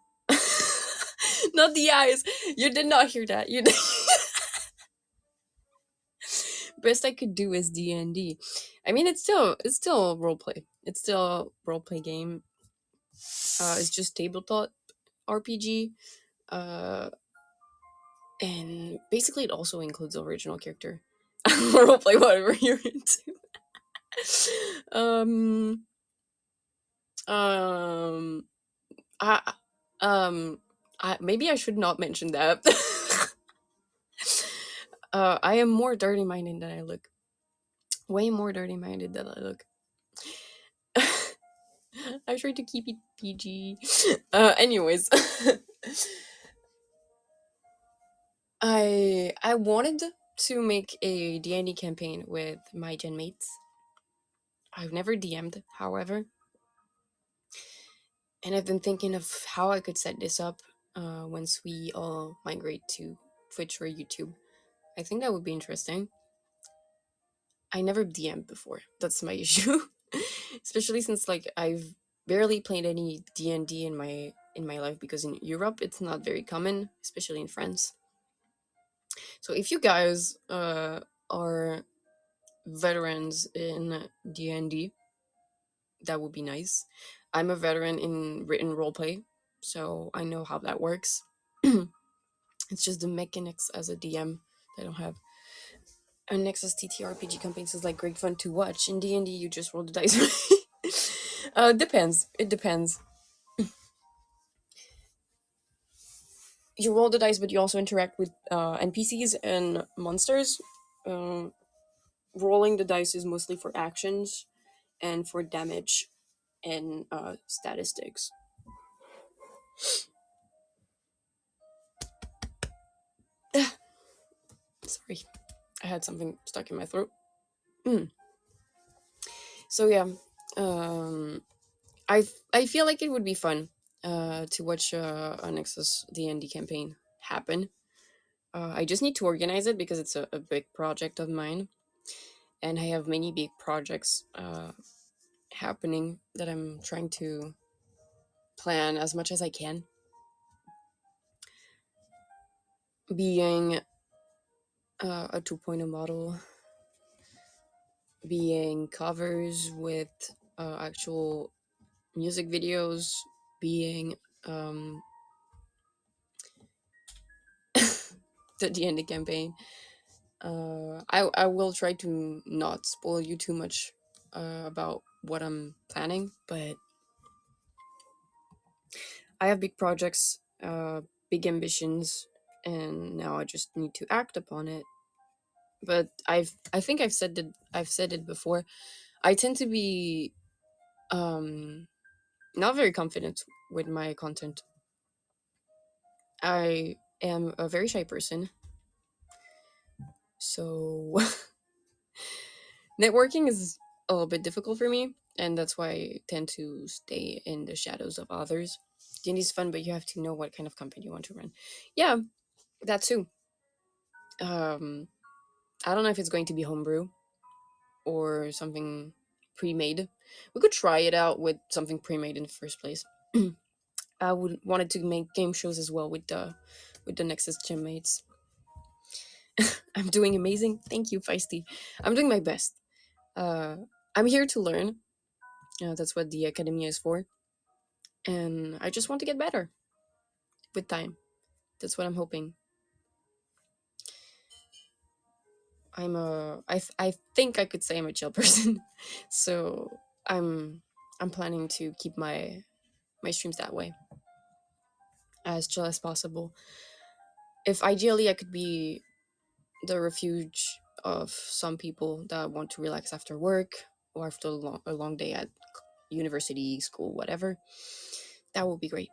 Not the eyes! You did not hear that. You did... Best I could do is D&D. I mean, it's still roleplay. It's still a roleplay game. It's just tabletop RPG. And basically it also includes original character. Roleplay whatever you're into. Maybe I should not mention that. I am more dirty-minded than I look. Way more dirty-minded than I look. I try to keep it PG. Anyways. I wanted to make a D&D campaign with my gen mates. I've never DM'd, however. And I've been thinking of how I could set this up once we all migrate to Twitch or YouTube. I think that would be interesting. I never DM'd before. That's my issue. Especially since like I've barely played any D&D in my life, because in Europe it's not very common, especially in France. So if you guys are veterans in D&D, that would be nice. I'm a veteran in written roleplay, so I know how that works. It's just the mechanics as a DM that I don't have. And Nexas TTRPG campaigns is like great fun to watch. In D&D, you just roll the dice. Depends. It depends. You roll the dice, but you also interact with NPCs and monsters. Rolling the dice is mostly for actions and for damage and statistics. Sorry, I had something stuck in my throat. So yeah, I feel like it would be fun to watch a Nexus D&D campaign happen. I just need to organize it because it's a big project of mine, and I have many big projects happening that I'm trying to plan as much as I can. Being a 2.0 model, being covers with actual music videos, being the end campaign. I will try to not spoil you too much about what I'm planning, but I have big projects, big ambitions, and now I just need to act upon it. But I think I've said it before. I tend to be um not very confident with my content. I am a very shy person, so networking is a little bit difficult for me, and that's why I tend to stay in the shadows of others. D&D is fun, but you have to know what kind of company you want to run. Yeah, that too. Um, I don't know if it's going to be homebrew or something pre-made. We could try it out with something pre-made in the first place. I would wanted to make game shows as well with the Nexas gym mates. I'm doing amazing. Thank you, Feisty. I'm doing my best. Uh, I'm here to learn. That's what the academy is for, and I just want to get better with time. That's what I'm hoping. I think I could say I'm a chill person, so I'm I'm planning to keep my streams that way, as chill as possible. If ideally I could be the refuge of some people that want to relax after work or after a long day at university, school, whatever, that would be great.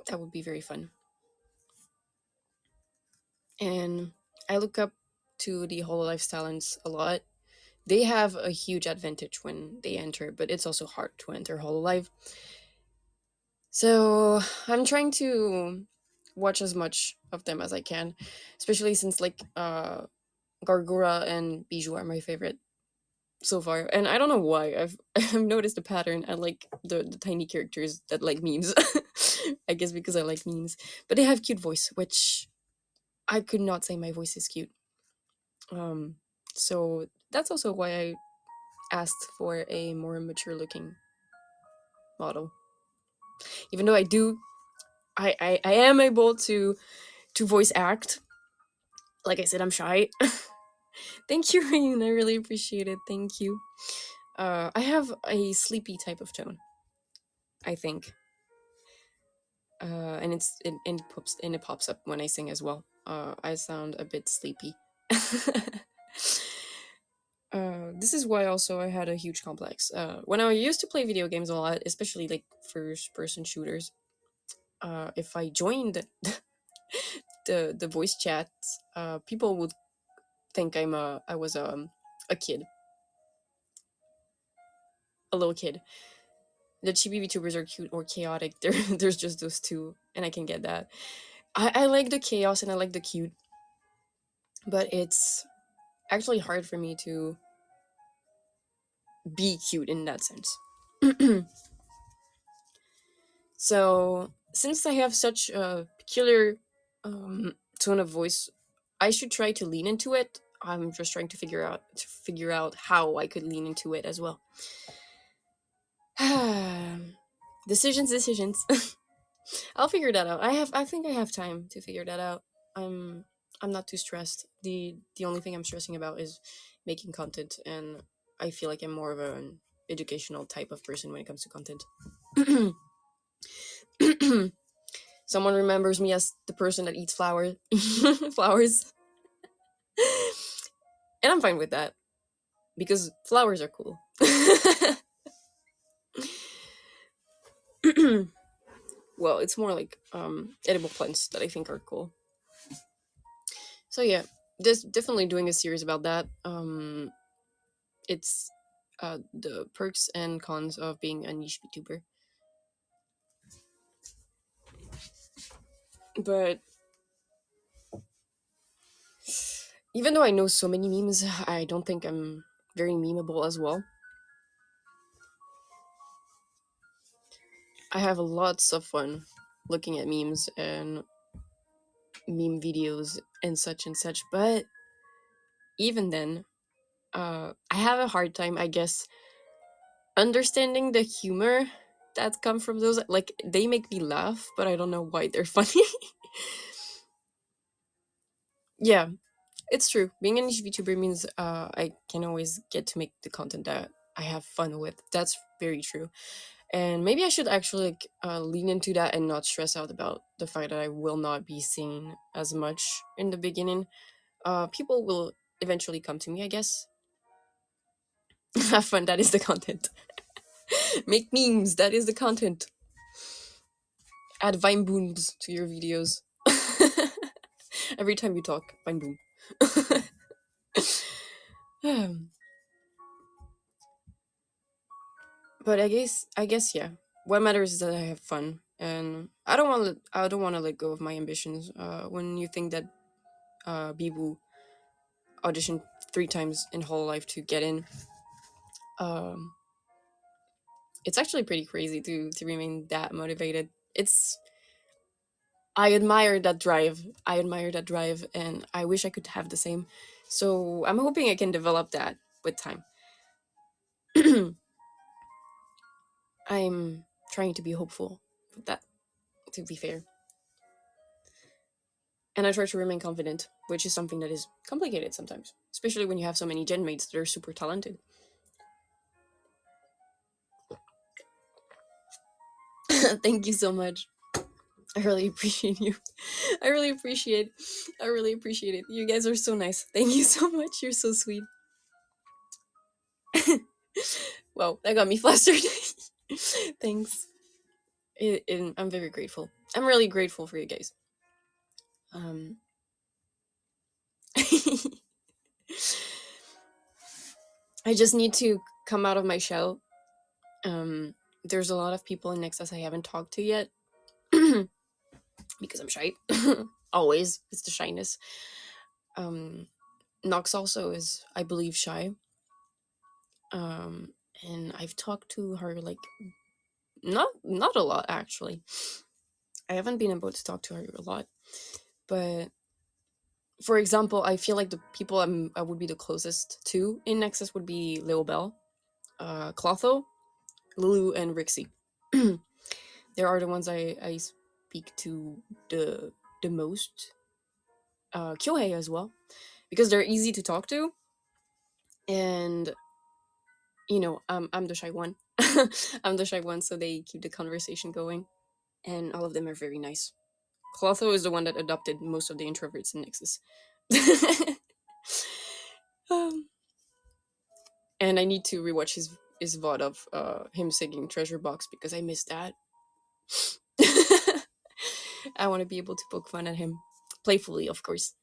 That would be very fun. And I look up to the Hololive talents a lot. They have a huge advantage when they enter, but it's also hard to enter Hololive. So I'm trying to watch as much of them as I can, especially since like Gargura and Bijou are my favorite so far. And I don't know why. I've noticed a pattern. I like the tiny characters that like memes. I guess because I like memes. But they have cute voice, which I could not say my voice is cute. Um so that's also why I asked for a more mature looking model. Even though I am able to voice act. Like I said, I'm shy. Thank you, Rain. I really appreciate it. Thank you. I have a sleepy type of tone, I think. And it pops up when I sing as well. I sound a bit sleepy. This is why also I had a huge complex. When I used to play video games a lot, especially like first person shooters, if I joined the voice chat, people would think I was a kid, a little kid. The chibi VTubers are cute or chaotic. There's just those two, and I can get that. I like the chaos and I like the cute, but it's actually hard for me to be cute in that sense. So since I have such a peculiar tone of voice, I should try to lean into it. I'm just trying to figure out how I could lean into it as well. Decisions. I'll figure that out. I think I have time to figure that out. I'm I'm not too stressed. The only thing I'm stressing about is making content, and I feel like I'm more of an educational type of person when it comes to content. Someone remembers me as the person that eats flowers, and I'm fine with that because flowers are cool. Well, it's more like edible plants that I think are cool. So yeah, this definitely doing a series about that. It's the perks and cons of being a niche VTuber. But even though I know so many memes, I don't think I'm very memeable as well. I have lots of fun looking at memes and meme videos and such, but even then, I have a hard time, I guess, understanding the humor that come from those. Like they make me laugh, but I don't know why they're funny. Yeah, it's true. Being a niche VTuber means I can always get to make the content that I have fun with. That's very true. And maybe I should actually like lean into that and not stress out about the fact that I will not be seen as much in the beginning. People will eventually come to me, I guess. Have fun. That is the content. Make memes. That is the content. Add Vine booms to your videos. Every time you talk, Vine boom. But I guess yeah. What matters is that I have fun, and I don't want to let go of my ambitions. When you think that Bibu auditioned 3 times in whole life to get in, um, it's actually pretty crazy to remain that motivated. It's I admire that drive. I admire that drive, and I wish I could have the same. So I'm hoping I can develop that with time. I'm trying to be hopeful with that, to be fair. And I try to remain confident, which is something that is complicated sometimes, especially when you have so many gen mates that are super talented. Thank you so much. I really appreciate you. I really appreciate. I really appreciate it. You guys are so nice. Thank you so much. You're so sweet. Wow, that got me flustered. Thanks. I'm very grateful. I'm really grateful for you guys. Um, I just need to come out of my shell. There's a lot of people in Nexus I haven't talked to yet because I'm shy. Always, it's the shyness. Um, Nox also is, I believe, shy. And I've talked to her like not a lot actually. I haven't been able to talk to her a lot, but for example, I feel like the people I would be the closest to in Nexus would be Lil Bell, Clotho, Lulu, and Rixie. There are the ones I speak to the most. Kyohei as well, because they're easy to talk to, and I'm the shy one. I'm the shy one, so they keep the conversation going, and all of them are very nice. Clotho is the one that adopted most of the introverts in Nexus. um, and I need to rewatch his VOD of him singing Treasure Box because I missed that. I want to be able to poke fun at him. Playfully, of course.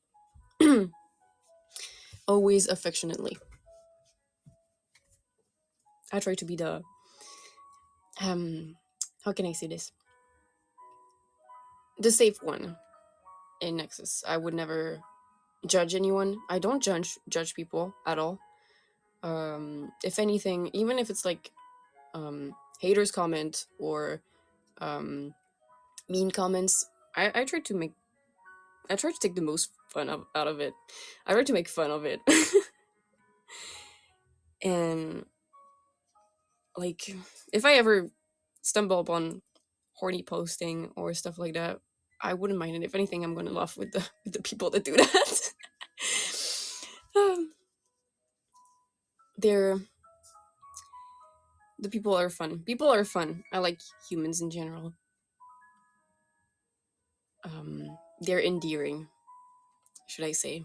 Always affectionately. I try to be the how can I say this? The safe one in Nexus. I would never judge anyone. I don't judge people at all. If anything, even if it's like haters comment or mean comments, I try to make I try to take the most fun out of it. I try to make fun of it. And like if I ever stumble upon horny posting or stuff like that, I wouldn't mind it. If anything, I'm gonna laugh with the people that do that. They're the people are fun. People are fun. I like humans in general. They're endearing, should I say?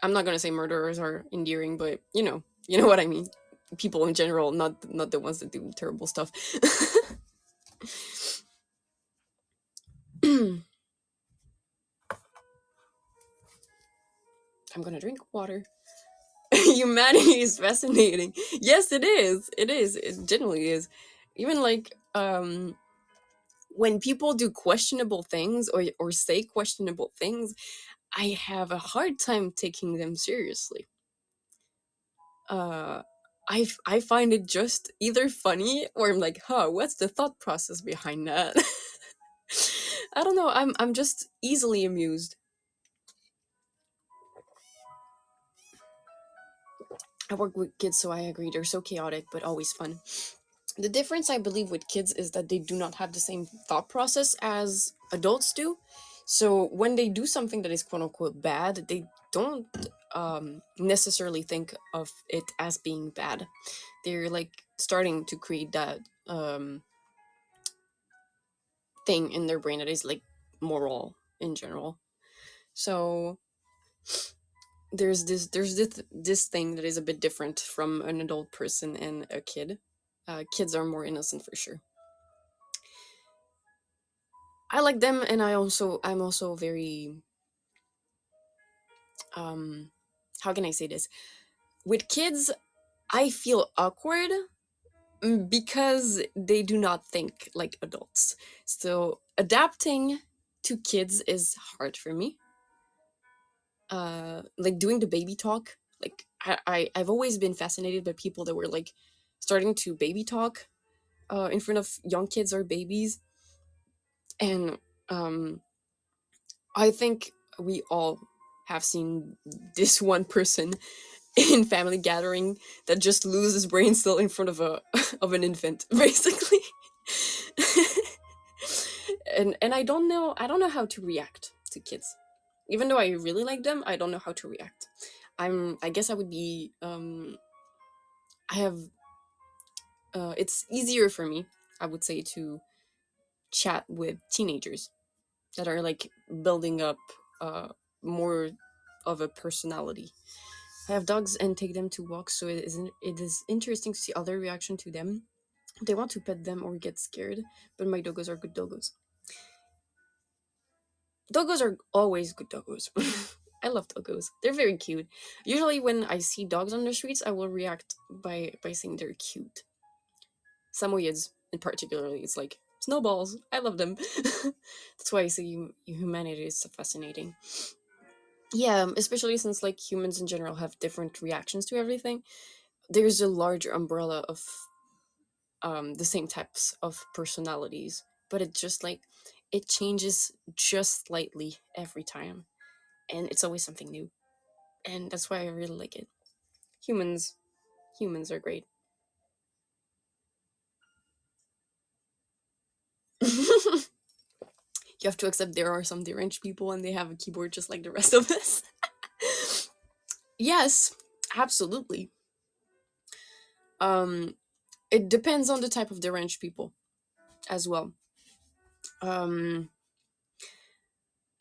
I'm not gonna say murderers are endearing, but you know what I mean. People in general, not the ones that do terrible stuff. I'm gonna drink water. Humanity is fascinating. Yes, it is. It is. It genuinely is. Even like when people do questionable things or say questionable things, I have a hard time taking them seriously. Uh I find it just either funny or I'm like, huh, what's the thought process behind that? I don't know. I'm just easily amused. I work with kids, so I agree. They're so chaotic, but always fun. The difference, I believe, with kids is that they do not have the same thought process as adults do. So when they do something that is quote unquote bad, they don't necessarily think of it as being bad. They're like starting to create that thing in their brain that is like moral in general. So there's this thing that is a bit different from an adult person and a kid. Kids are more innocent for sure. I like them, and I'm also very um how can I say this? With kids, I feel awkward because they do not think like adults. So adapting to kids is hard for me. Like doing the baby talk. Like I've always been fascinated by people that were like starting to baby talk in front of young kids or babies. And um I think we all have seen this one person in family gathering that just loses brain cell in front of a of an infant, basically. And I don't know how to react to kids. Even though I really like them, I don't know how to react. I guess I would be I have it's easier for me, I would say, to chat with teenagers that are like building up uh more of a personality. I have dogs and take them to walks, so it is interesting to see other reaction to them. They want to pet them or get scared, but my doggos are good doggos. Doggos are always good doggos. I love doggos. They're very cute. Usually when I see dogs on the streets, I will react by saying they're cute. Samoyeds in particularly, it's like snowballs. I love them. That's why I say humanity is so fascinating. Yeah, especially since like humans in general have different reactions to everything. There's a larger umbrella of the same types of personalities, but it just like it changes just slightly every time, and it's always something new, and that's why I really like it. Humans, humans are great. You have to accept there are some deranged people, and they have a keyboard just like the rest of us. Yes, absolutely. Um, it depends on the type of deranged people as well. Um,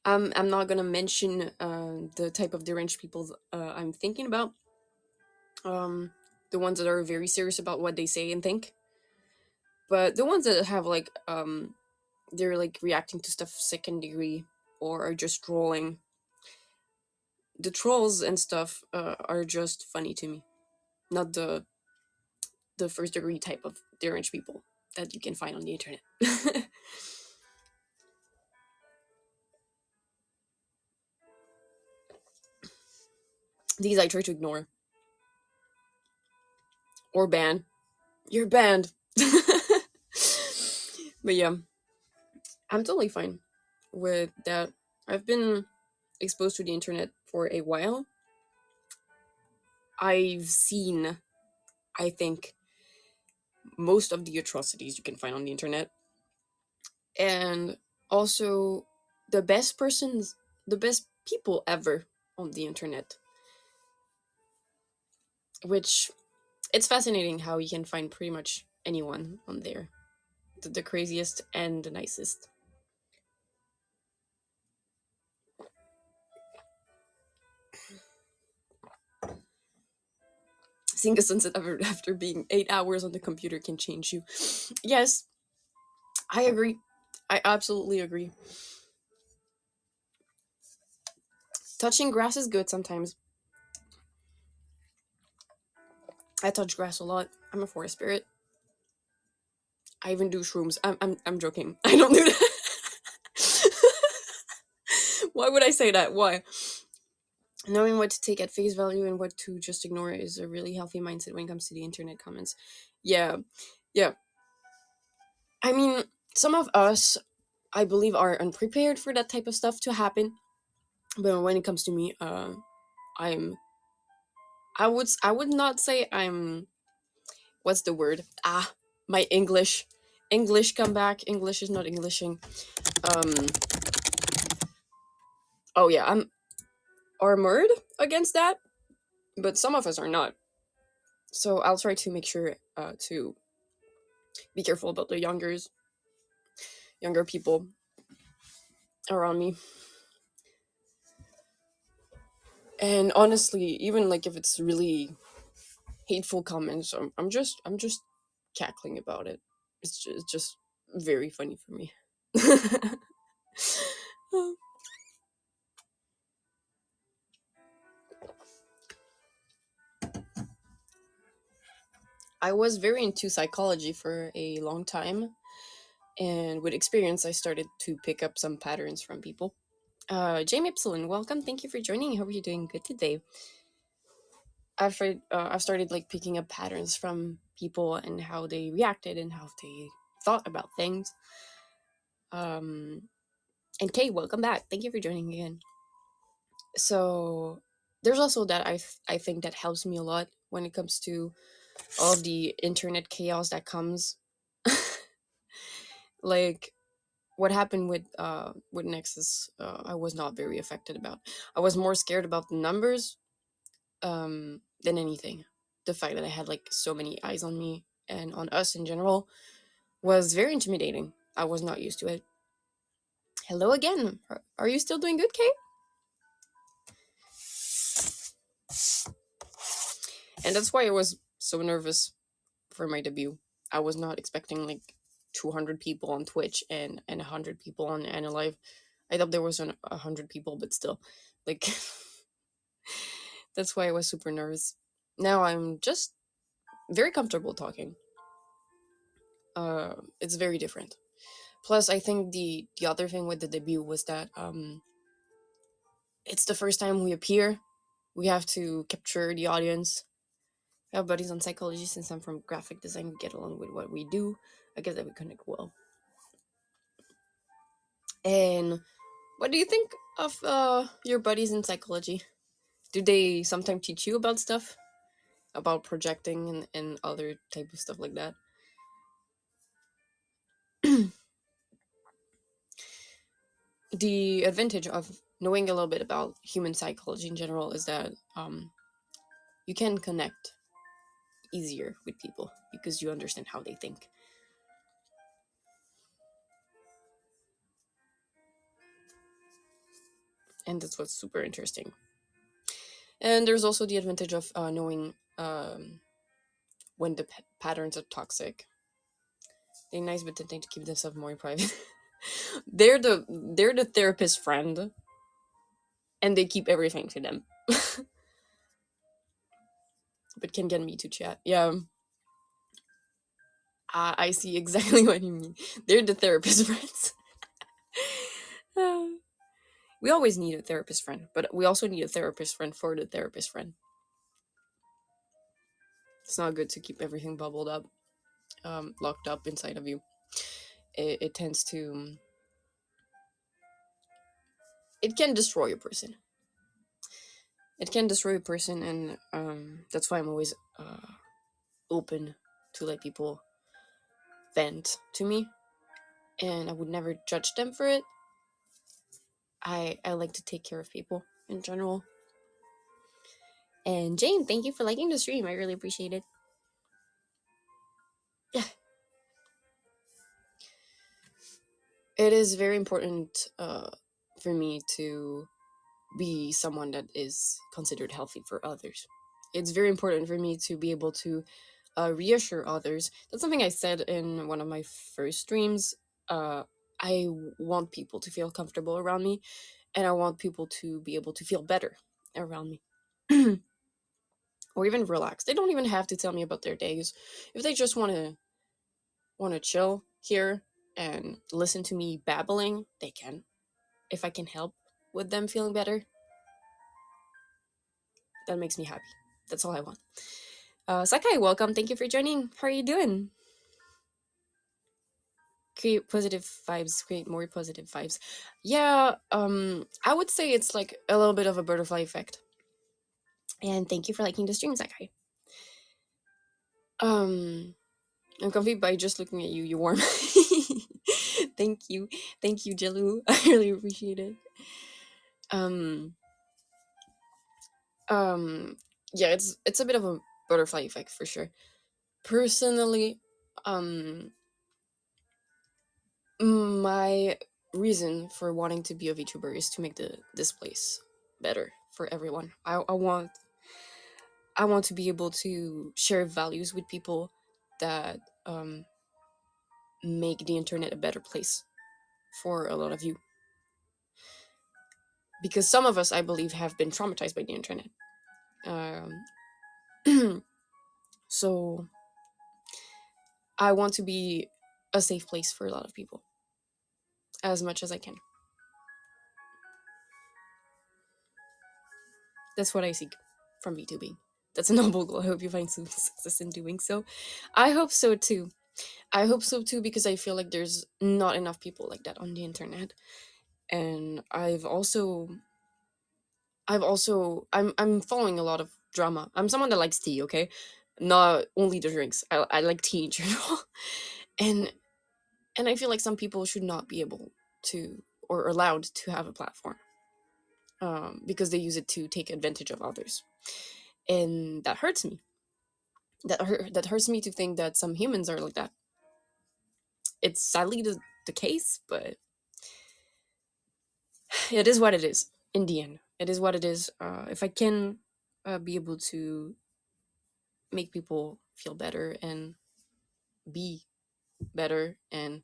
I'm not gonna mention the type of deranged people I'm thinking about. Um, the ones that are very serious about what they say and think, but the ones that have like they're like reacting to stuff second degree or are just trolling. The trolls and stuff are just funny to me, not the first degree type of deranged people that you can find on the internet. These I try to ignore or ban. You're banned. But yeah, I'm totally fine with that. I've been exposed to the internet for a while. I've seen, I think, most of the atrocities you can find on the internet. And also the best people ever on the internet, which it's fascinating how you can find pretty much anyone on there. The craziest and the nicest. Seeing the sunset after being 8 hours on the computer can change you. Yes, I agree. I absolutely agree. Touching grass is good sometimes. I touch grass a lot. I'm a forest spirit. I even do shrooms. I'm joking. I don't do that. Why would I say that? Why? Knowing what to take at face value and what to just ignore is a really healthy mindset when it comes to the internet comments. Yeah, yeah. I mean, some of us, I believe, are unprepared for that type of stuff to happen. But when it comes to me, I'm. I would not say I'm. What's the word? My English. English come back. English is not Englishing. Um, Oh yeah, I'm armored against that, but some of us are not. So I'll try to make sure to be careful about the younger people around me. And honestly, even like if it's really hateful comments, I'm just cackling about it. It's just very funny for me. I was very into psychology for a long time, and with experience, I started to pick up some patterns from people. Jamie Epsilon, welcome. Thank you for joining. Hope you're doing good today. I've started like picking up patterns from people and how they reacted and how they thought about things. Um, and Kay, welcome back. Thank you for joining again. So there's also that I think that helps me a lot when it comes to all of the internet chaos that comes. Like what happened with Nexus, I was not very affected about. I was more scared about the numbers than anything. The fact that I had like so many eyes on me and on us in general was very intimidating. I was not used to it. Hello again. Are you still doing good, Kate? And that's why I was so nervous for my debut. I was not expecting like 200 people on Twitch and 100 people on AniLive. I thought there was 100 people, but still, like, that's why I was super nervous. Now I'm just very comfortable talking. It's very different. Plus, I think the other thing with the debut was that it's the first time we appear. We have to capture the audience. I have buddies on psychology since I'm from graphic design. We get along with what we do. I guess that we connect well. And what do you think of your buddies in psychology? Do they sometimes teach you about stuff? About projecting and other type of stuff like that? The advantage of knowing a little bit about human psychology in general is that you can connect easier with people because you understand how they think. And that's what's super interesting. And there's also the advantage of knowing when the patterns are toxic. They're nice, but they tend to keep themselves more private. They're the therapist friend, and they keep everything to them. But can get me to chat. Yeah, I see exactly what you mean. They're the therapist friends. We always need a therapist friend, but we also need a therapist friend for the therapist friend. It's not good to keep everything bubbled up, locked up inside of you. It tends to. It can destroy a person. It can destroy a person, and that's why I'm always open to let people vent to me, and I would never judge them for it. I like to take care of people in general. And Jane, thank you for liking the stream. I really appreciate it. Yeah. It is very important for me to be someone that is considered healthy for others. It's very important for me to be able to reassure others. That's something I said in one of my first streams. I want people to feel comfortable around me, and I want people to be able to feel better around me. Or even relax. They don't even have to tell me about their days. If they just want to chill here and listen to me babbling, they can. If I can help with them feeling better, that makes me happy. That's all I want. Sakai, welcome. Thank you for joining. How are you doing? Create positive vibes. Create more positive vibes. Yeah. I would say it's like a little bit of a butterfly effect. And thank you for liking the stream, Sakai. I'm comfy by just looking at you. You're warm. Thank you, Jalu. I really appreciate it. Um, yeah, it's a bit of a butterfly effect for sure. Personally, um, my reason for wanting to be a VTuber is to make this place better for everyone. I want to be able to share values with people that make the internet a better place for a lot of you. Because some of us, I believe, have been traumatized by the internet. So I want to be a safe place for a lot of people as much as I can. That's what I seek from VTubing. That's a noble goal. I hope you find some success in doing so. I hope so too. I hope so too because I feel like there's not enough people like that on the internet. And I'm following a lot of drama. I'm someone that likes tea, okay? Not only the drinks. I like tea in general. and and I feel like some people should not be able to or allowed to have a platform. Because they use it to take advantage of others. And that hurts me. That hurts me to think that some humans are like that. It's sadly the case, but it is what it is. In the end, it is what it is. If I can be able to make people feel better and be better and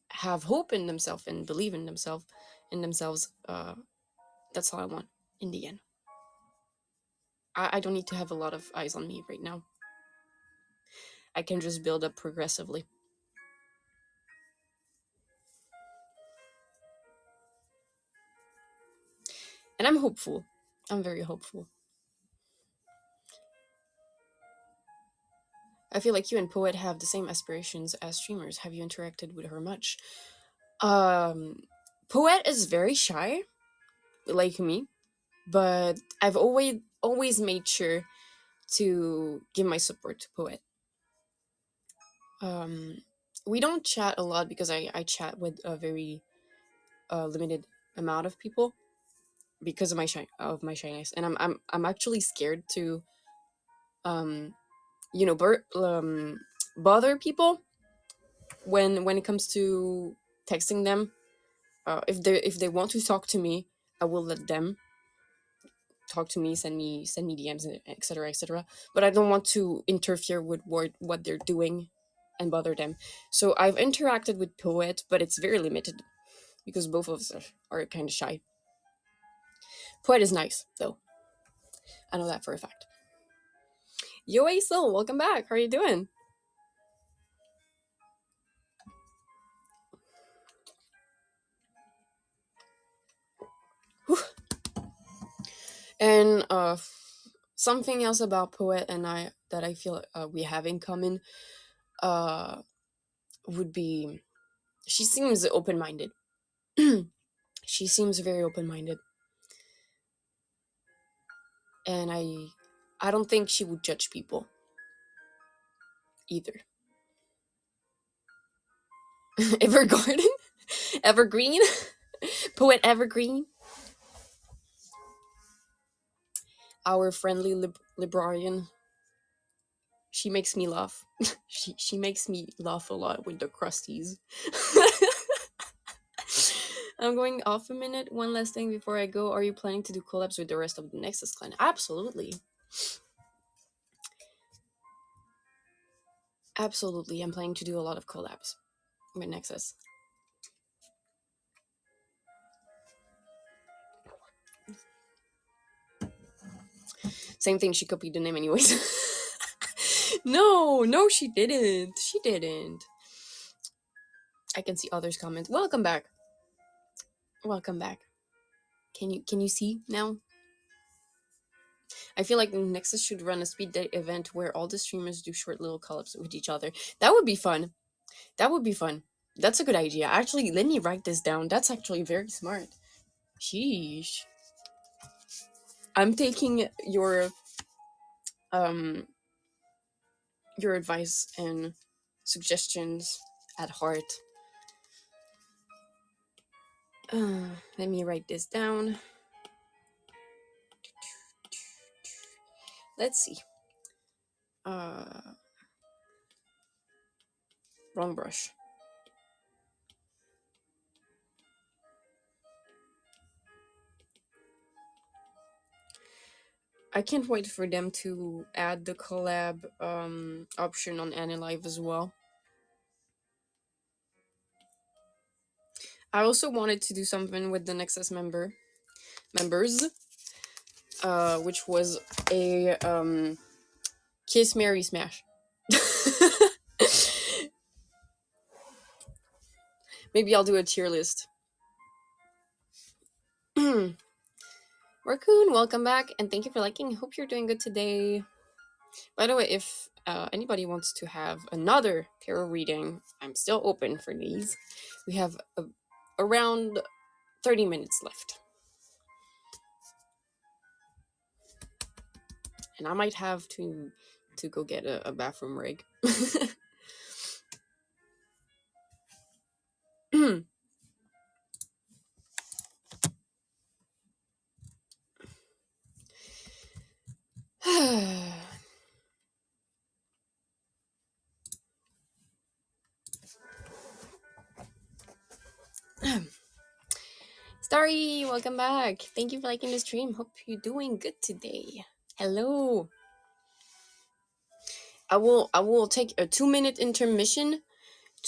have hope in themselves and believe in themselves, that's all I want in the end. I don't need to have a lot of eyes on me right now. I can just build up progressively. And I'm hopeful. I'm very hopeful. I feel like you and Poet have the same aspirations as streamers. Have you interacted with her much? Um, Poet is very shy, like me, but I've always made sure to give my support to Poet. Um, we don't chat a lot because I chat with a very limited amount of people because of my shyness, and I'm actually scared to um you know bother people when it comes to texting them. If they want to talk to me, I will let them talk to me, send me DMs, etc., etc. But I don't want to interfere with what they're doing and bother them. So I've interacted with Poet, but it's very limited because both of us are kind of shy. Poet is nice though. I know that for a fact. Yo, Aisel, welcome back. How are you doing? Whew. And something else about Poet and I that I feel we have in common uh, would be she seems open-minded. She seems very open-minded, and I don't think she would judge people either. Evergarden, Evergreen, Poet Evergreen, our friendly librarian. She makes me laugh. She makes me laugh a lot with the crusties. I'm going off a minute. One last thing before I go. Are you planning to do collabs with the rest of the Nexus clan? Absolutely. Absolutely. I'm planning to do a lot of collabs with Nexus. Same thing, she copied the name anyways. No, she didn't. She didn't. I can see others' comments. Welcome back. Welcome back. Can you see now? I feel like Nexus should run a speed date event where all the streamers do short little collabs with each other. That would be fun. That would be fun. That's a good idea. Actually, let me write this down. That's actually very smart. Sheesh. I'm taking um your advice and suggestions at heart. Let me write this down. Let's see. Wrong brush. I can't wait for them to add the collab option on AniLive as well. I also wanted to do something with the Nexas members, which was a Kiss Mary Smash. Maybe I'll do a tier list. Raccoon, welcome back, and thank you for liking. Hope you're doing good today. By the way, if anybody wants to have another tarot reading, I'm still open for these. We have around 30 minutes left. And I might have to go get a bathroom rig. Starry, welcome back. Thank you for liking the stream. Hope you're doing good today. Hello. I will take a 2-minute intermission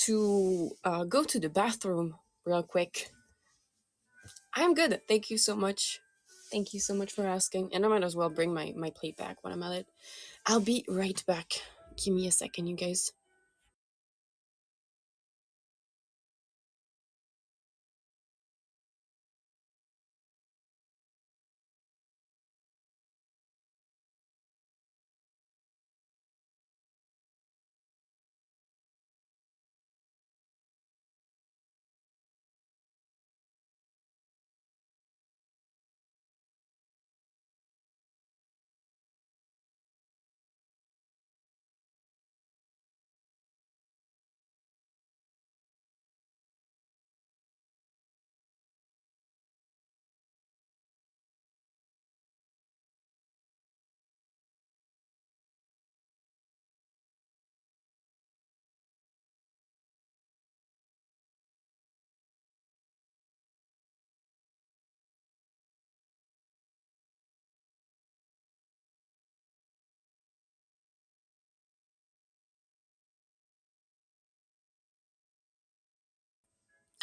to go to the bathroom real quick. I'm good. Thank you so much. Thank you so much for asking. And I might as well bring my plate back when I'm at it. I'll be right back. Give me a second, you guys.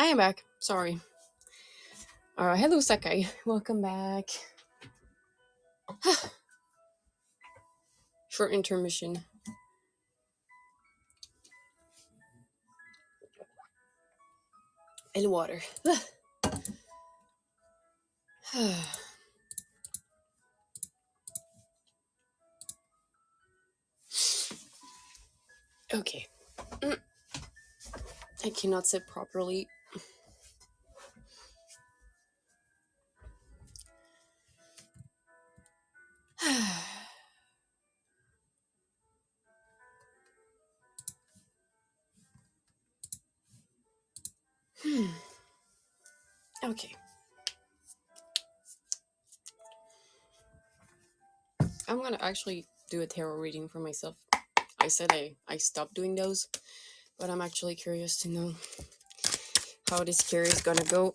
I am back. Sorry. Hello, Sakai. Welcome back. Short intermission. And water. Okay. I cannot sit properly. Okay. I'm gonna actually do a tarot reading for myself. I said I stopped doing those, but I'm actually curious to know how this year is gonna go.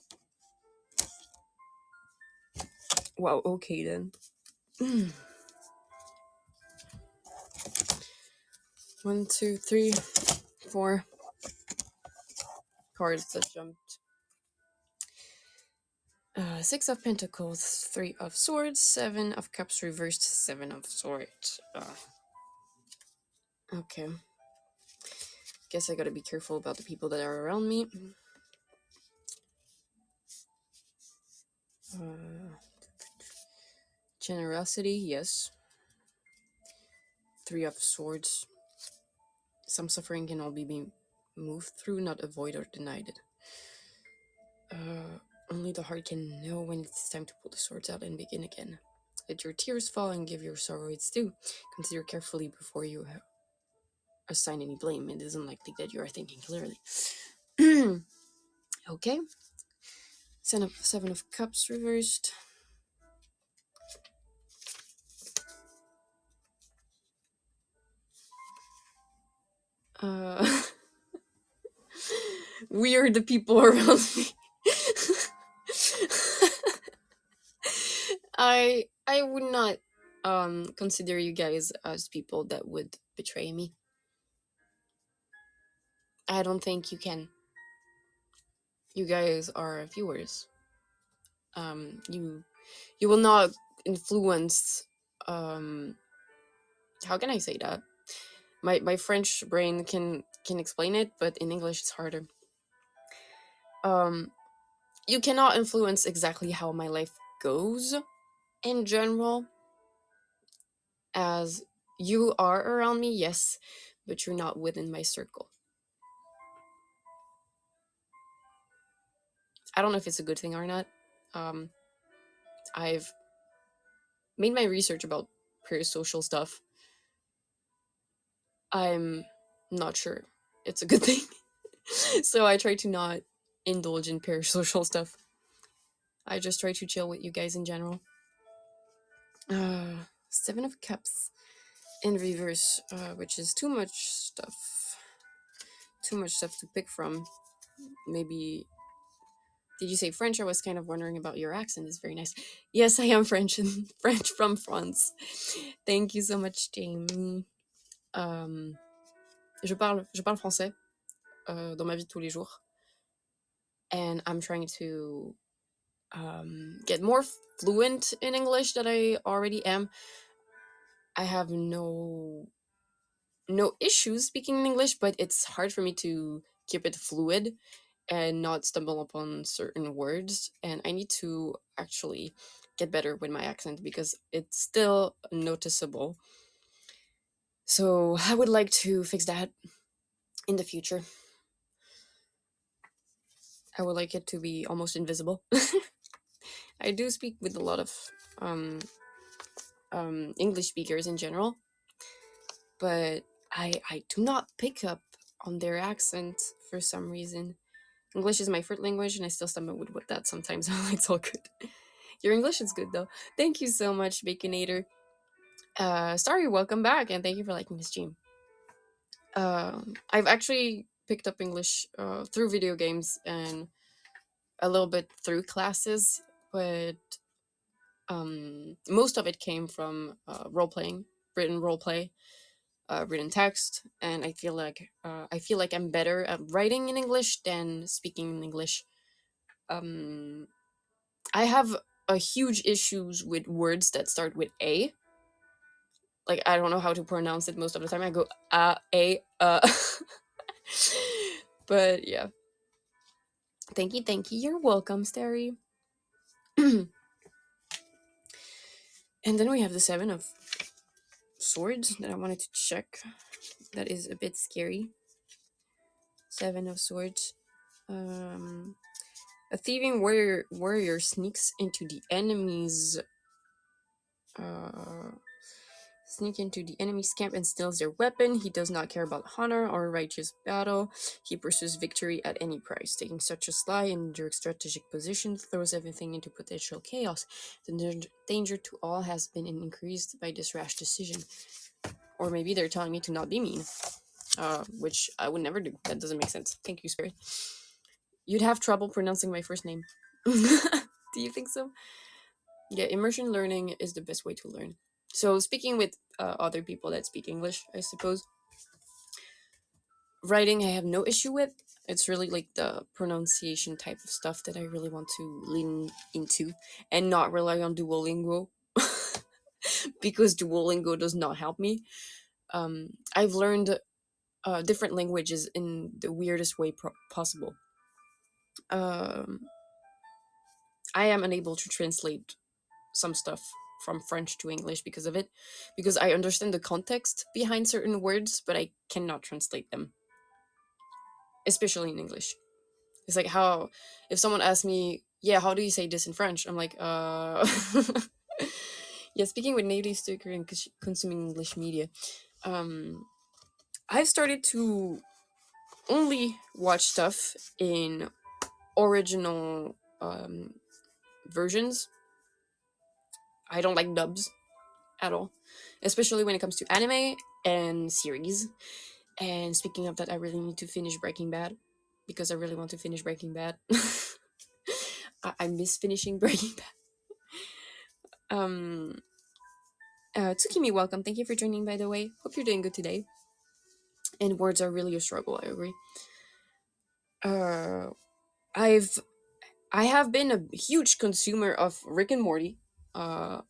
Wow, okay then. 1, 2, 3, 4 cards that jumped. 6 of Pentacles, 3 of Swords, 7 of Cups reversed, 7 of Swords. Okay. Guess I gotta be careful about the people that are around me. Generosity, yes. 3 of Swords. Some suffering can all be moved through, not avoided or denied. Only the heart can know when it's time to pull the swords out and begin again. Let your tears fall and give your sorrow its due. Consider carefully before you assign any blame. It is unlikely that you are thinking clearly. Okay. Seven of Cups reversed. Uh, we are the people around me. I would not consider you guys as people that would betray me. I don't think you can. You guys are viewers. You will not influence. How can I say that? My French brain can explain it, but in English it's harder. You cannot influence exactly how my life goes in general, as you are around me, yes, but you're not within my circle. I don't know if it's a good thing or not. I've made my research about parasocial stuff. I'm not sure it's a good thing. So I try to not indulge in parasocial stuff. I just try to chill with you guys in general. Seven of Cups in reverse, which is too much stuff. Too much stuff to pick from. Maybe. Did you say French? I was kind of wondering about your accent. It's very nice. Yes, I am French and French from France. Thank you so much, Jamie. Je parle français dans ma vie de tous les jours. And I'm trying to get more fluent in English than I already am. I have no issues speaking in English, but it's hard for me to keep it fluid and not stumble upon certain words. And I need to actually get better with my accent because it's still noticeable. So I would like to fix that in the future. I would like it to be almost invisible. I do speak with a lot of English speakers in general, but I do not pick up on their accent for some reason. English is my first language, and I still stumble with that sometimes. It's all good. Your English is good, though. Thank you so much, Baconator. Starry, welcome back, and thank you for liking the stream. I've actually picked up English through video games and a little bit through classes, but most of it came from role-playing, written role-play, written text, and I feel like I'm better at writing in English than speaking in English. I have a huge issues with words that start with A. Like, I don't know how to pronounce it most of the time. I go a but yeah. Thank you. You're welcome, Starry. And then we have the Seven of Swords that I wanted to check. That is a bit scary. Seven of Swords. A thieving warrior sneaks into the enemy's camp and steals their weapon. He does not care about honor or righteous battle. He pursues victory at any price. Taking such a sly and direct strategic position throws everything into potential chaos. The danger to all has been increased by this rash decision. Or maybe they're telling me to not be mean. Which I would never do. That doesn't make sense. Thank you, Spirit. You'd have trouble pronouncing my first name. Do you think so? Yeah, immersion learning is the best way to learn. So speaking with other people that speak English, I suppose. Writing, I have no issue with. It's really like the pronunciation type of stuff that I really want to lean into and not rely on Duolingo because Duolingo does not help me. I've learned different languages in the weirdest way possible. I am unable to translate some stuff from French to English because of it, because I understand the context behind certain words, but I cannot translate them, especially in English. It's like how if someone asks me, yeah, how do you say this in French? I'm like, yeah, speaking with native speaker and consuming English media, I've started to only watch stuff in original um, versions. I don't like dubs at all, especially when it comes to anime and series. And speaking of that, I really need to finish Breaking Bad because I really want to finish Breaking Bad. I miss finishing Breaking Bad. Tsukimi, welcome. Thank you for joining, by the way. Hope you're doing good today. And words are really a struggle, I agree. Uh, I've I have been a huge consumer of Rick and Morty. Uh,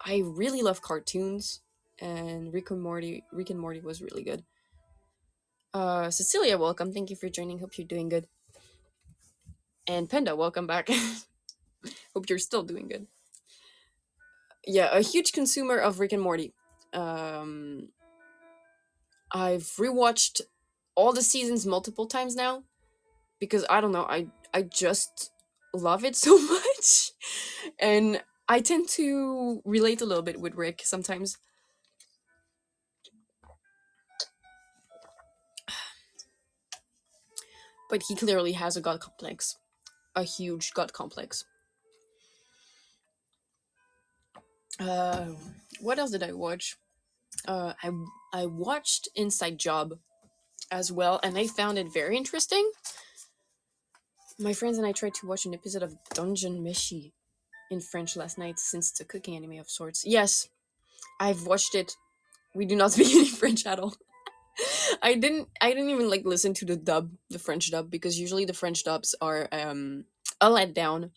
I really love cartoons, and Rick and Morty was really good. Cecilia, welcome. Thank you for joining. Hope you're doing good. And Penda, welcome back. Hope you're still doing good. Yeah, a huge consumer of Rick and Morty. Um, I've rewatched all the seasons multiple times now because I don't know, I just love it so much, and I tend to relate a little bit with Rick sometimes. But he clearly has a god complex, a huge god complex. Uh, what else did I watch? I watched Inside Job as well, and I found it very interesting. My friends and I tried to watch an episode of Dungeon Meshi in French last night, since it's a cooking anime of sorts. Yes, I've watched it. We do not speak any French at all. I didn't even like listen to the dub, the French dub, because usually the French dubs are a letdown.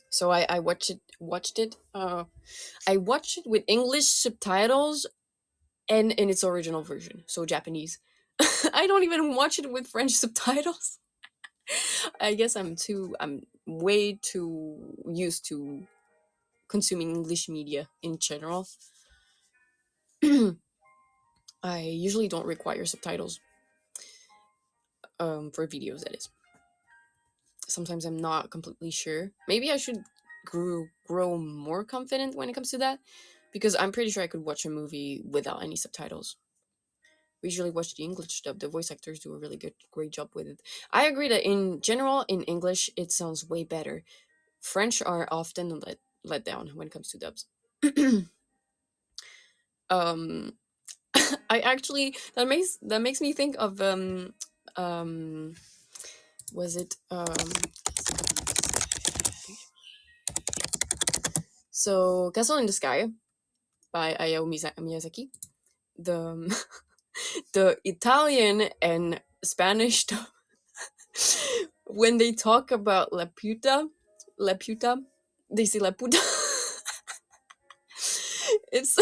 So I watched it. I watched it with English subtitles and in its original version, so Japanese. I don't even watch it with French subtitles. I guess I'm way too used to consuming English media in general. I usually don't require subtitles for videos, that is. Sometimes I'm not completely sure. Maybe I should grow more confident when it comes to that, because I'm pretty sure I could watch a movie without any subtitles. We usually watch the English dub. The voice actors do a really great job with it. I agree that in general, in English, it sounds way better. French are often let down when it comes to dubs. um, I actually that makes me think of um was it so Castle in the Sky by Hayao Miyazaki. The the Italian and Spanish when they talk about la puta, they say la puta. It's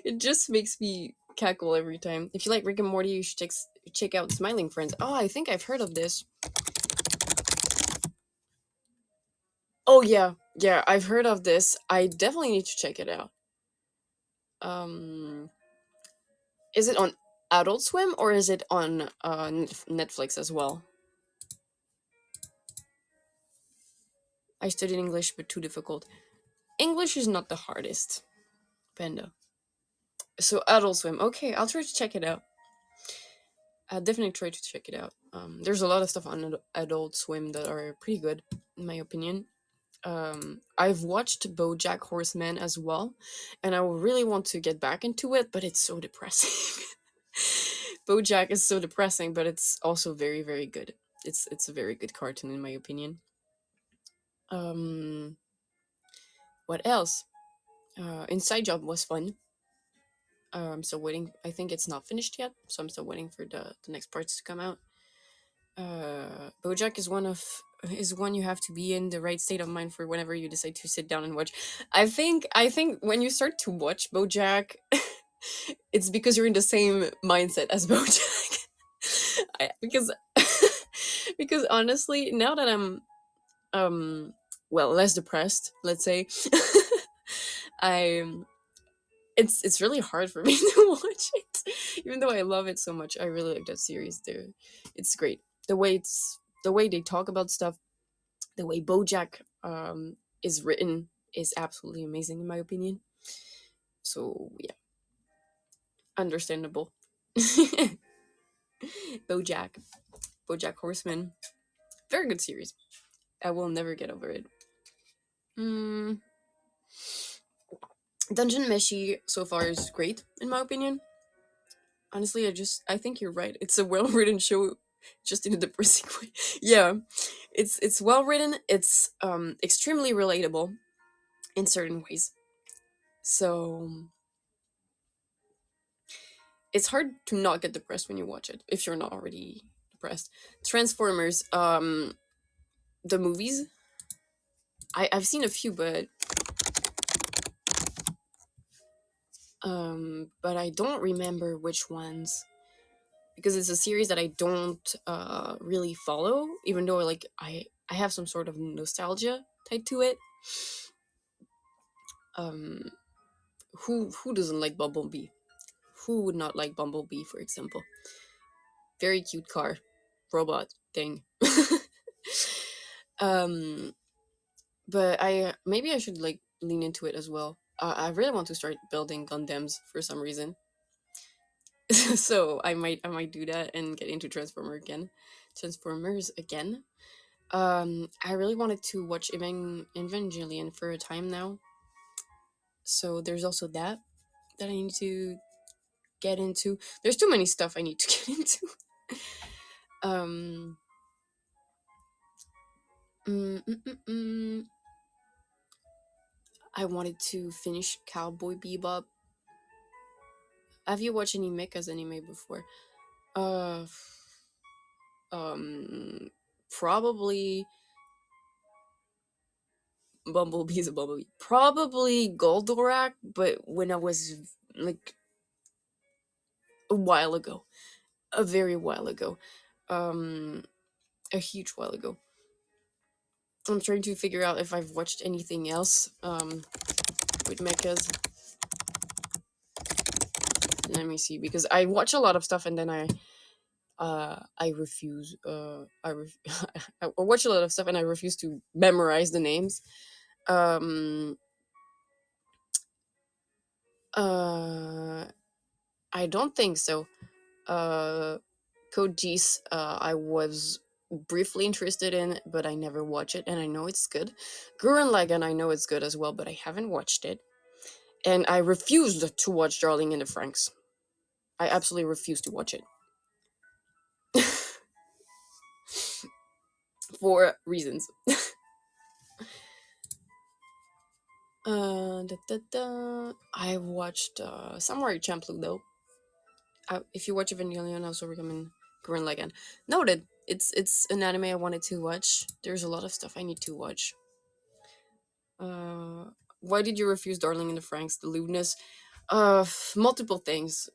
it just makes me cackle every time. If you like Rick and Morty, you should check out Smiling Friends. Oh, I think I've heard of this. Oh yeah, yeah, I've heard of this. I definitely need to check it out. Um, is it on Adult Swim or is it on Netflix as well? I studied English, but too difficult. English is not the hardest, Panda. So Adult Swim. Okay, I'll try to check it out. I'll definitely try to check it out. There's a lot of stuff on Adult Swim that are pretty good, in my opinion. I've watched BoJack Horseman as well, and I really want to get back into it, but it's so depressing. BoJack is so depressing, but it's also very, very good. It's a very good cartoon, in my opinion. Um, what else? Inside Job was fun. I'm still waiting. I think it's not finished yet, so I'm still waiting for the next parts to come out. BoJack is one you have to be in the right state of mind for whenever you decide to sit down and watch. I think when you start to watch BoJack, it's because you're in the same mindset as BoJack. Because because honestly, now that I'm well, less depressed, let's say, I it's really hard for me to watch it, even though I love it so much. I really like that series. It's great. The way they talk about stuff, the way BoJack is written is absolutely amazing in my opinion. So yeah, understandable. BoJack, BoJack Horseman, very good series. I will never get over it. Mm, Dungeon Meshi so far is great in my opinion. Honestly, I think you're right. It's a well written show, just in a depressing way. Yeah, it's well written. It's extremely relatable in certain ways. So it's hard to not get depressed when you watch it if you're not already depressed. Transformers, the movies. I've seen a few, but I don't remember which ones because it's a series that I don't really follow. Even though like I have some sort of nostalgia tied to it. Um, who doesn't like Bumblebee? Who would not like Bumblebee, for example? Very cute car, robot thing. um, but I maybe I should like lean into it as well. I really want to start building Gundams for some reason. So I might do that and get into Transformers again. I really wanted to watch Evangelion for a time now. So there's also that I need to get into. There's too many stuff I need to get into. um mm, mm, mm, mm. I wanted to finish Cowboy Bebop. Have you watched any mechas anime before? Uh Probably Bumblebee's a Bumblebee. Probably Goldorak, but when I was like a while ago. A very while ago. Um a huge while ago. I'm trying to figure out if I've watched anything else with mechas. Let me see, because I watch a lot of stuff and then I refuse. I watch a lot of stuff and I refuse to memorize the names. Um, uh, I don't think so. Uh, Code Geass, I was briefly interested in, but I never watch it, and I know it's good. Gurren Lagann, I know it's good as well, but I haven't watched it, and I refused to watch Darling in the Franxx. I absolutely refuse to watch it for reasons. I watched Samurai Champloo though. If you watch Evangelion, I also recommend Gurren Lagann. Noted. It's an anime I wanted to watch. There's a lot of stuff I need to watch. Uh, why did you refuse Darling in the Franxx? The lewdness. Multiple things,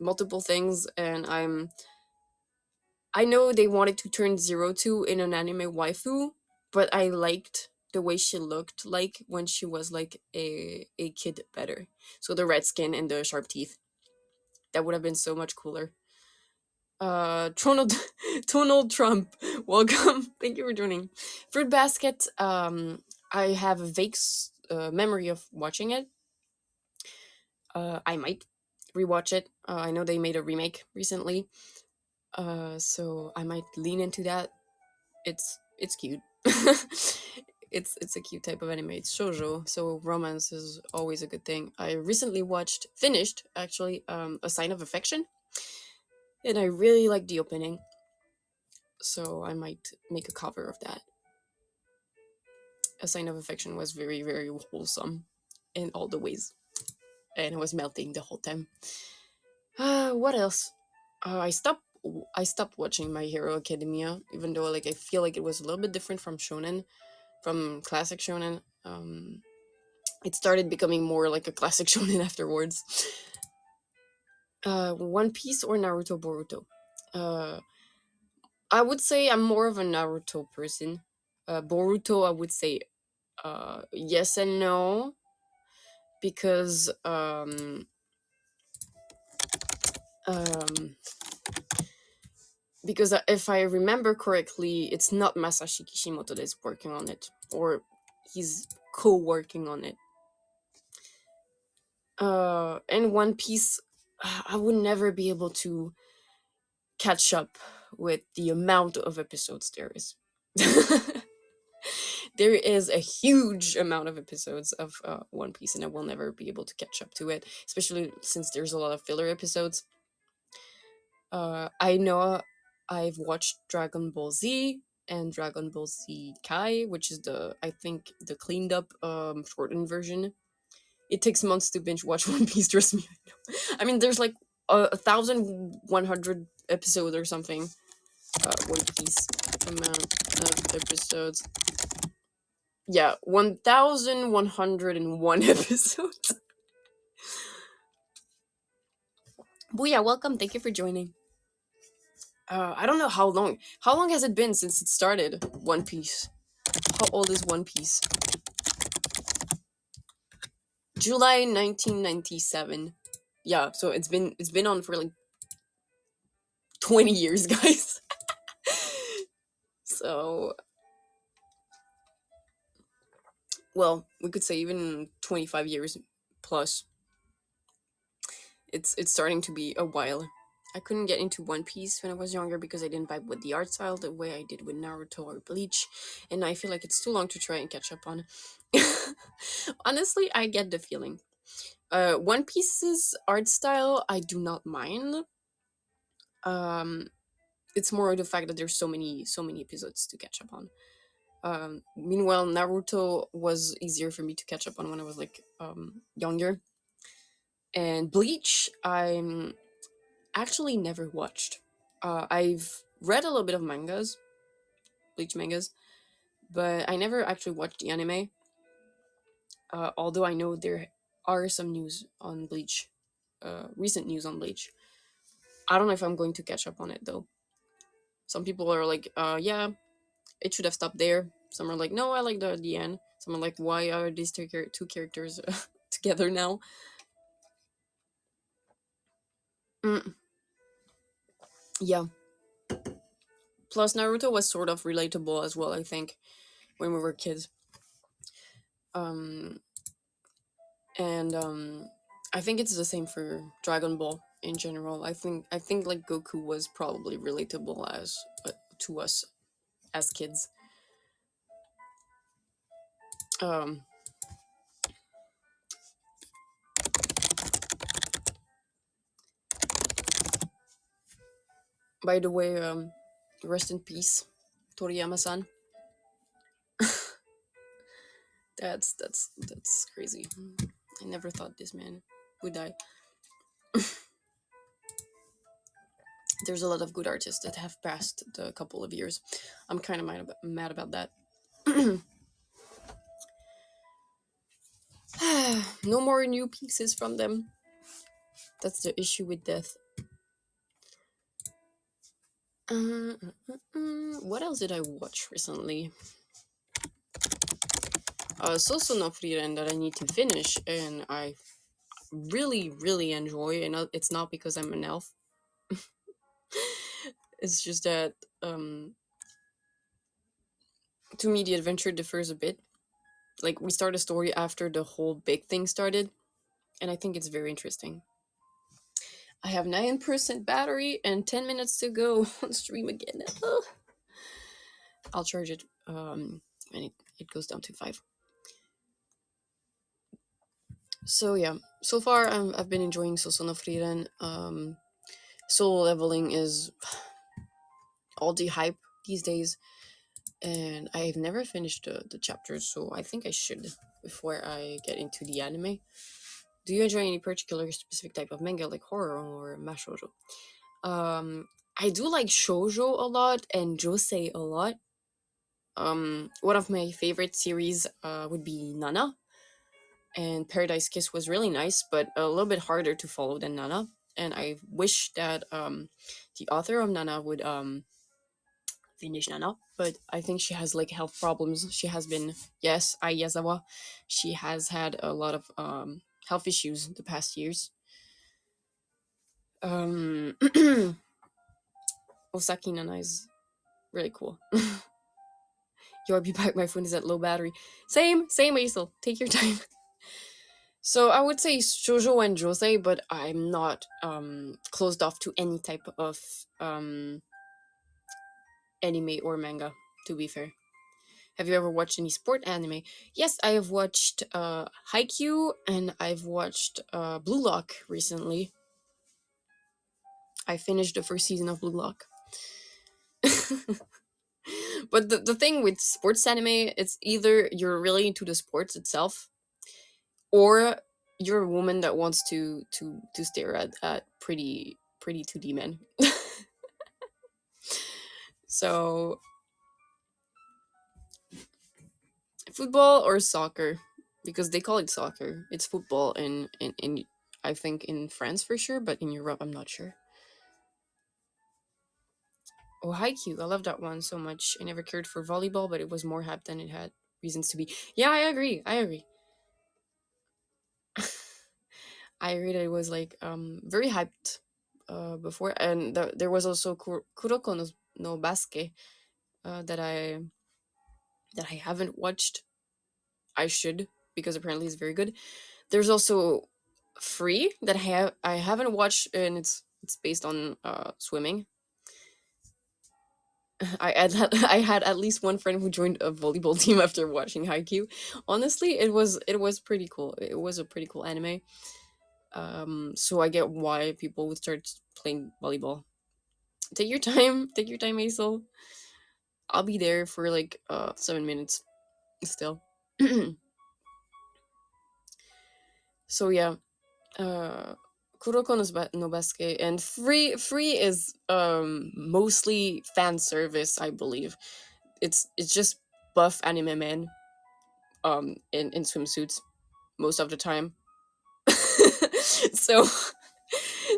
and I know they wanted to turn Zero Two in an anime waifu, but I liked the way she looked like when she was like a kid better. So the red skin and the sharp teeth. That would have been so much cooler. Donald Donald Trump, welcome. Thank you for joining. Fruit Basket. I have a vague memory of watching it. I might rewatch it. I know they made a remake recently. So I might lean into that. It's cute. It's a cute type of anime. It's shoujo, so romance is always a good thing. I recently finished actually, A Sign of Affection, and I really like the opening. So I might make a cover of that. A Sign of Affection was very very wholesome in all the ways, and I was melting the whole time. What else? I stopped watching My Hero Academia, even though like I feel like it was a little bit different from shonen, from classic shonen. It started becoming more like a classic shonen afterwards. One Piece or Naruto Boruto? Uh, I would say I'm more of a Naruto person. Boruto, I would say yes and no, because um, if I remember correctly, it's not Masashi Kishimoto that is working on it, or he's co-working on it. And One Piece, I would never be able to catch up with the amount of episodes there is. There is a huge amount of episodes of One Piece, and I will never be able to catch up to it, especially since there's a lot of filler episodes. I know I've watched Dragon Ball Z and Dragon Ball Z Kai, which is I think the cleaned up shortened version. It takes months to binge watch One Piece. Trust me. I mean, there's like 1,100 episodes or something. One Piece amount of episodes. Yeah, 1,101 episodes. Booyah, welcome. Thank you for joining. I don't know how long. How long has it been since it started? One Piece. How old is One Piece? July 1997. Yeah, so it's been on for like 20 years, guys. So, well, we could say even 25 years plus. It's starting to be a while. I couldn't get into One Piece when I was younger because I didn't vibe with the art style the way I did with Naruto or Bleach, and I feel like it's too long to try and catch up on. Honestly, I get the feeling. One Piece's art style I do not mind. Um, it's more the fact that there's so many episodes to catch up on. Meanwhile, Naruto was easier for me to catch up on when I was like younger, and Bleach I'm actually never watched. I've read a little bit of mangas, Bleach mangas, but I never actually watched the anime. Although I know there are some news on Bleach, recent news on Bleach. I don't know if I'm going to catch up on it though. Some people are like, yeah, it should have stopped there. Some are like, no, I like the end. Some are like, why are these two characters together now? Mm, yeah. Plus, Naruto was sort of relatable as well. I think when we were kids. Um, and I think it's the same for Dragon Ball in general. I think like Goku was probably relatable as to us as kids. Um, by the way, rest in peace, Toriyama-san. That's crazy. I never thought this man would die. There's a lot of good artists that have passed the couple of years. I'm kind of mad about that. No more new pieces from them. That's the issue with death. What else did I watch recently? Soso no Frieren that I need to finish, and I really, really enjoy. And it's not because I'm an elf. It's just that to me the adventure differs a bit. Like we start a story after the whole big thing started, and I think it's very interesting. I have 9% battery and 10 minutes to go on stream again. Ugh. I'll charge it when it goes down to 5. So yeah, so far I've been enjoying Soso no Frieren. Solo leveling is all the hype these days, and I've never finished the chapters, so I think I should before I get into the anime. Do you enjoy any particular specific type of manga, like horror or mashoujo? I do like shoujo a lot and josei a lot. One of my favorite series would be Nana, and Paradise Kiss was really nice, but a little bit harder to follow than Nana. And I wish that the author of Nana would finish Nana, but I think she has like health problems. She has been, yes, Ayazawa. She has had a lot of health issues the past years. Um, Osaki Nana is really cool. You'll be back. My phone is at low battery. Same, Aisel. Take your time. So I would say shoujo and josei, but I'm not closed off to any type of anime or manga. To be fair, Have you ever watched any sport anime? Yes, I have watched Haikyuu, and I've watched Blue Lock recently. I finished the first season of Blue Lock. But the thing with sports anime, it's either you're really into the sports itself, or you're a woman that wants to stare at pretty 2D men. So football or soccer, because they call it soccer. It's football in I think in France for sure, but in Europe I'm not sure. Oh, Haikyuu, I love that one so much. I never cared for volleyball, but it was more hype than it had reasons to be. Yeah, I agree. I agree. I agree that it was like very hyped before, and there was also Kuroko no Basket that I haven't watched. I should, because apparently it's very good. There's also Free that I haven't watched, and it's based on swimming. I had at least one friend who joined a volleyball team after watching Haikyuu. Honestly, it was pretty cool. It was a pretty cool anime. So I get why people would start playing volleyball. Take your time, Aisel. I'll be there for like 7 minutes still. So yeah, uh Kuroko no Basket and Free is mostly fan service, I believe. It's just buff anime men in swimsuits most of the time. So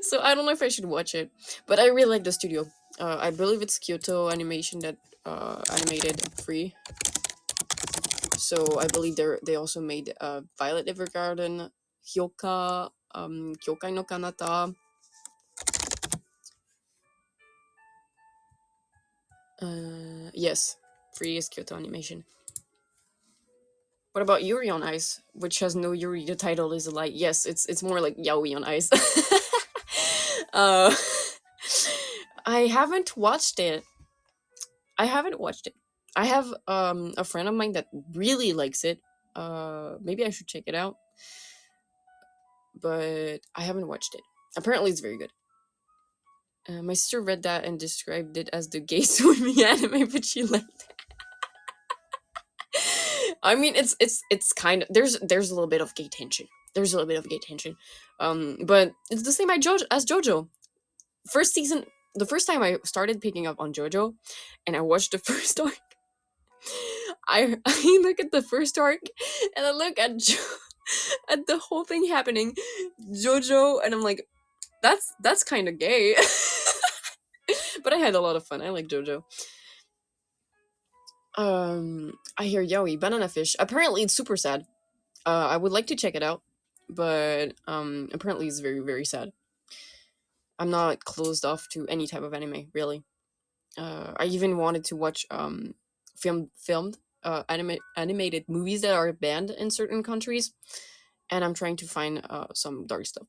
so I don't know if I should watch it, but I really like the studio. I believe it's Kyoto Animation that animated Free. So I believe they also made Violet Evergarden, Kyokai no Kanata. Yes, Free is Kyoto Animation. What about Yuri on Ice, which has no Yuri? The title is a lie. Yes, it's more like Yaoi on Ice. uh, I haven't watched it. I haven't watched it. I have a friend of mine that really likes it. Maybe I should check it out, but I haven't watched it. Apparently, it's very good. My sister read that and described it as the gay swimming anime, but she liked it. I mean, it's kind of there's a little bit of gay tension. There's a little bit of gay tension, but it's the same as JoJo. First season, the first time I started picking up on JoJo, and I watched the first arc. I look at the first arc, and I look at at the whole thing happening, JoJo, and I'm like, that's kind of gay. But I had a lot of fun. I like JoJo. I hear Yowie Banana Fish. Apparently, it's super sad. I would like to check it out, but apparently, it's very very sad. I'm not closed off to any type of anime, really. I even wanted to watch filmed animated movies that are banned in certain countries, and I'm trying to find some dark stuff.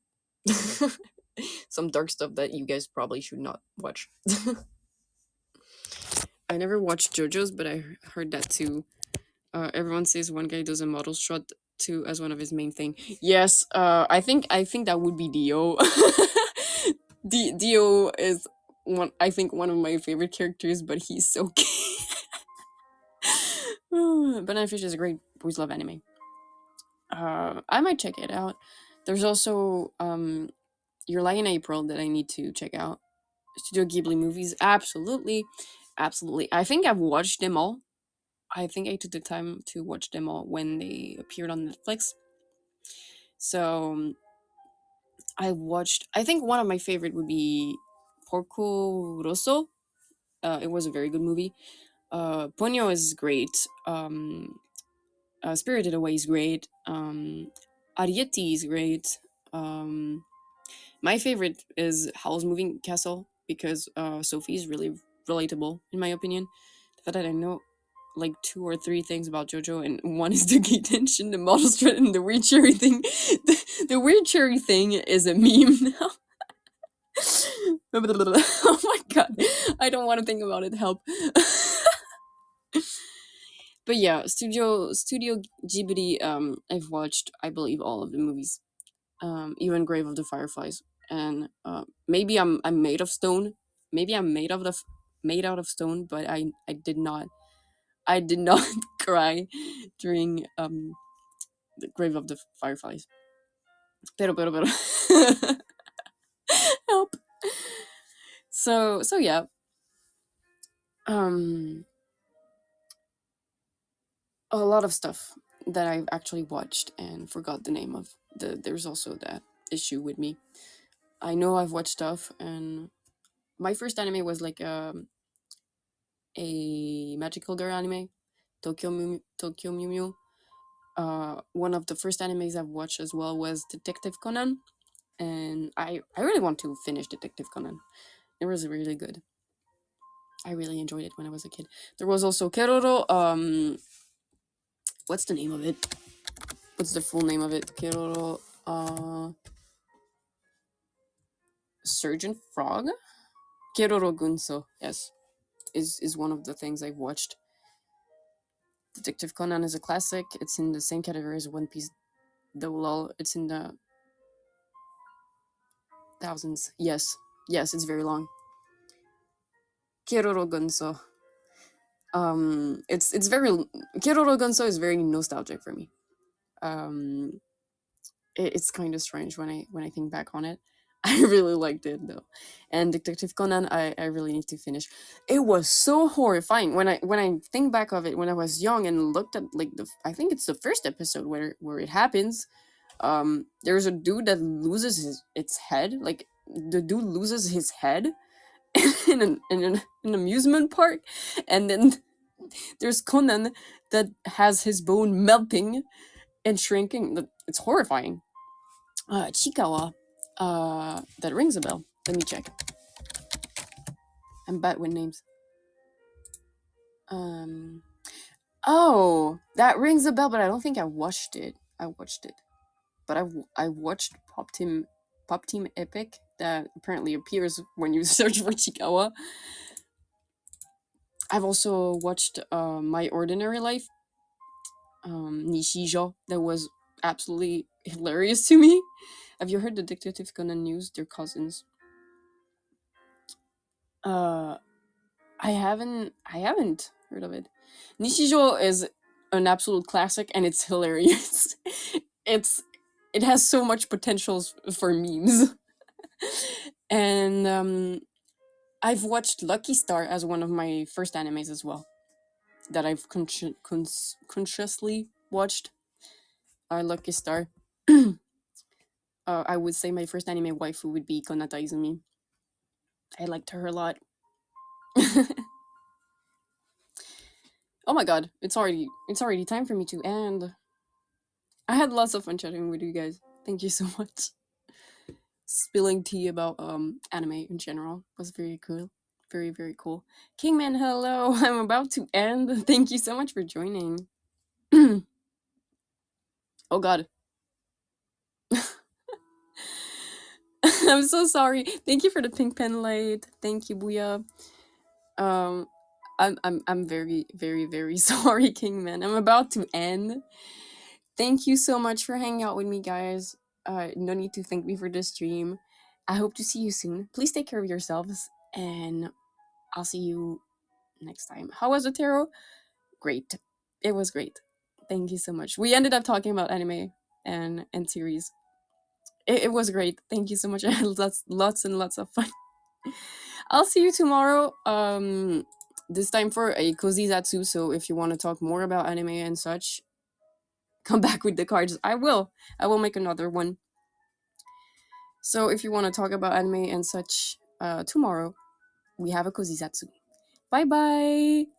Some dark stuff that you guys probably should not watch. I never watched JoJo's, but I heard that too. Everyone says one guy does a model shot too as one of his main thing. Yes, I think that would be Dio. Dio is one. I think one of my favorite characters, but he's so gay. Banana Fish is a great boys love anime. I might check it out. There's also Your Lie in April that I need to check out. Studio Ghibli movies, absolutely, absolutely. I think I've watched them all. I think I took the time to watch them all when they appeared on Netflix. So I watched. I think one of my favorite would be Porco Rosso. It was a very good movie. Ponyo is great. Spirited Away is great. Arietti is great. My favorite is Howl's Moving Castle because Sophie is really relatable, in my opinion. The fact that I know like 2 or 3 things about JoJo, and one is the gay tension, the model strut, and the weird cherry thing. The weird cherry thing is a meme now. Oh my god, I don't want to think about it. Help. But yeah, Studio Ghibli. I've watched, I believe, all of the movies, even Grave of the Fireflies, and maybe I'm made of stone. Maybe I'm made out of stone, but I did not cry during the Grave of the Fireflies. Pero. Help. So yeah. Um, a lot of stuff that I've actually watched and forgot the name of. There's also that issue with me. I know I've watched stuff, and my first anime was like a magical girl anime, Tokyo Mew Mew. One of the first animes I've watched as well was Detective Conan, and I really want to finish Detective Conan. It was really good. I really enjoyed it when I was a kid. There was also Keroro. What's the name of it? What's the full name of it? Keroro. Surgeon Frog. Keroro Gunso. Yes, is one of the things I've watched. Detective Conan is a classic. It's in the same category as One Piece. Though lol, it's in the thousands. Yes, it's very long. Keroro Gunso. It's very Keroro Gunso is very nostalgic for me. Um, it's kind of strange when I think back on it. I really liked it though, and Detective Conan I really need to finish. It was so horrifying when I think back of it when I was young and looked at like I think it's the first episode where it happens. There's a dude that loses its head. Like the dude loses his head in an amusement park, and then there's Conan that has his bone melting and shrinking. It's horrifying. Chikawa. That rings a bell. Let me check. I'm bad with names. Um. Oh, that rings a bell, but I don't think I watched it. I watched it, but I watched Pop Team Epic that apparently appears when you search for Chikawa. I've also watched My Ordinary Life, Nishijo. That was absolutely hilarious to me. Have you heard the Detective Conan news? They're cousins. Uh, I haven't heard of it. Nishijo is an absolute classic, and it's hilarious. it's it has so much potentials for memes. And I've watched Lucky Star as one of my first animes as well that I've consciously watched. Lucky Star. I would say my first anime waifu would be Konata Izumi. I liked her a lot. Oh my god, it's already time for me to end. I had lots of fun chatting with you guys. Thank you so much. Spilling tea about anime in general was very cool. Very, very cool. Kingman, hello. I'm about to end. Thank you so much for joining. Oh god. I'm so sorry. Thank you for the pink pen light. Thank you, Booyah. Um I'm very, very, very sorry, Kingman. I'm about to end. Thank you so much for hanging out with me, guys. No need to thank me for this stream. I hope to see you soon. Please take care of yourselves, and I'll see you next time. How was the tarot? Great. It was great. Thank you so much. We ended up talking about anime and series. It was great. Thank you so much. I had lots and lots of fun. I'll see you tomorrow. This time for a cozy zatsu. So if you want to talk more about anime and such, come back with the cards. I will. I will make another one. So if you want to talk about anime and such, tomorrow we have a cozy zatsu. Bye bye.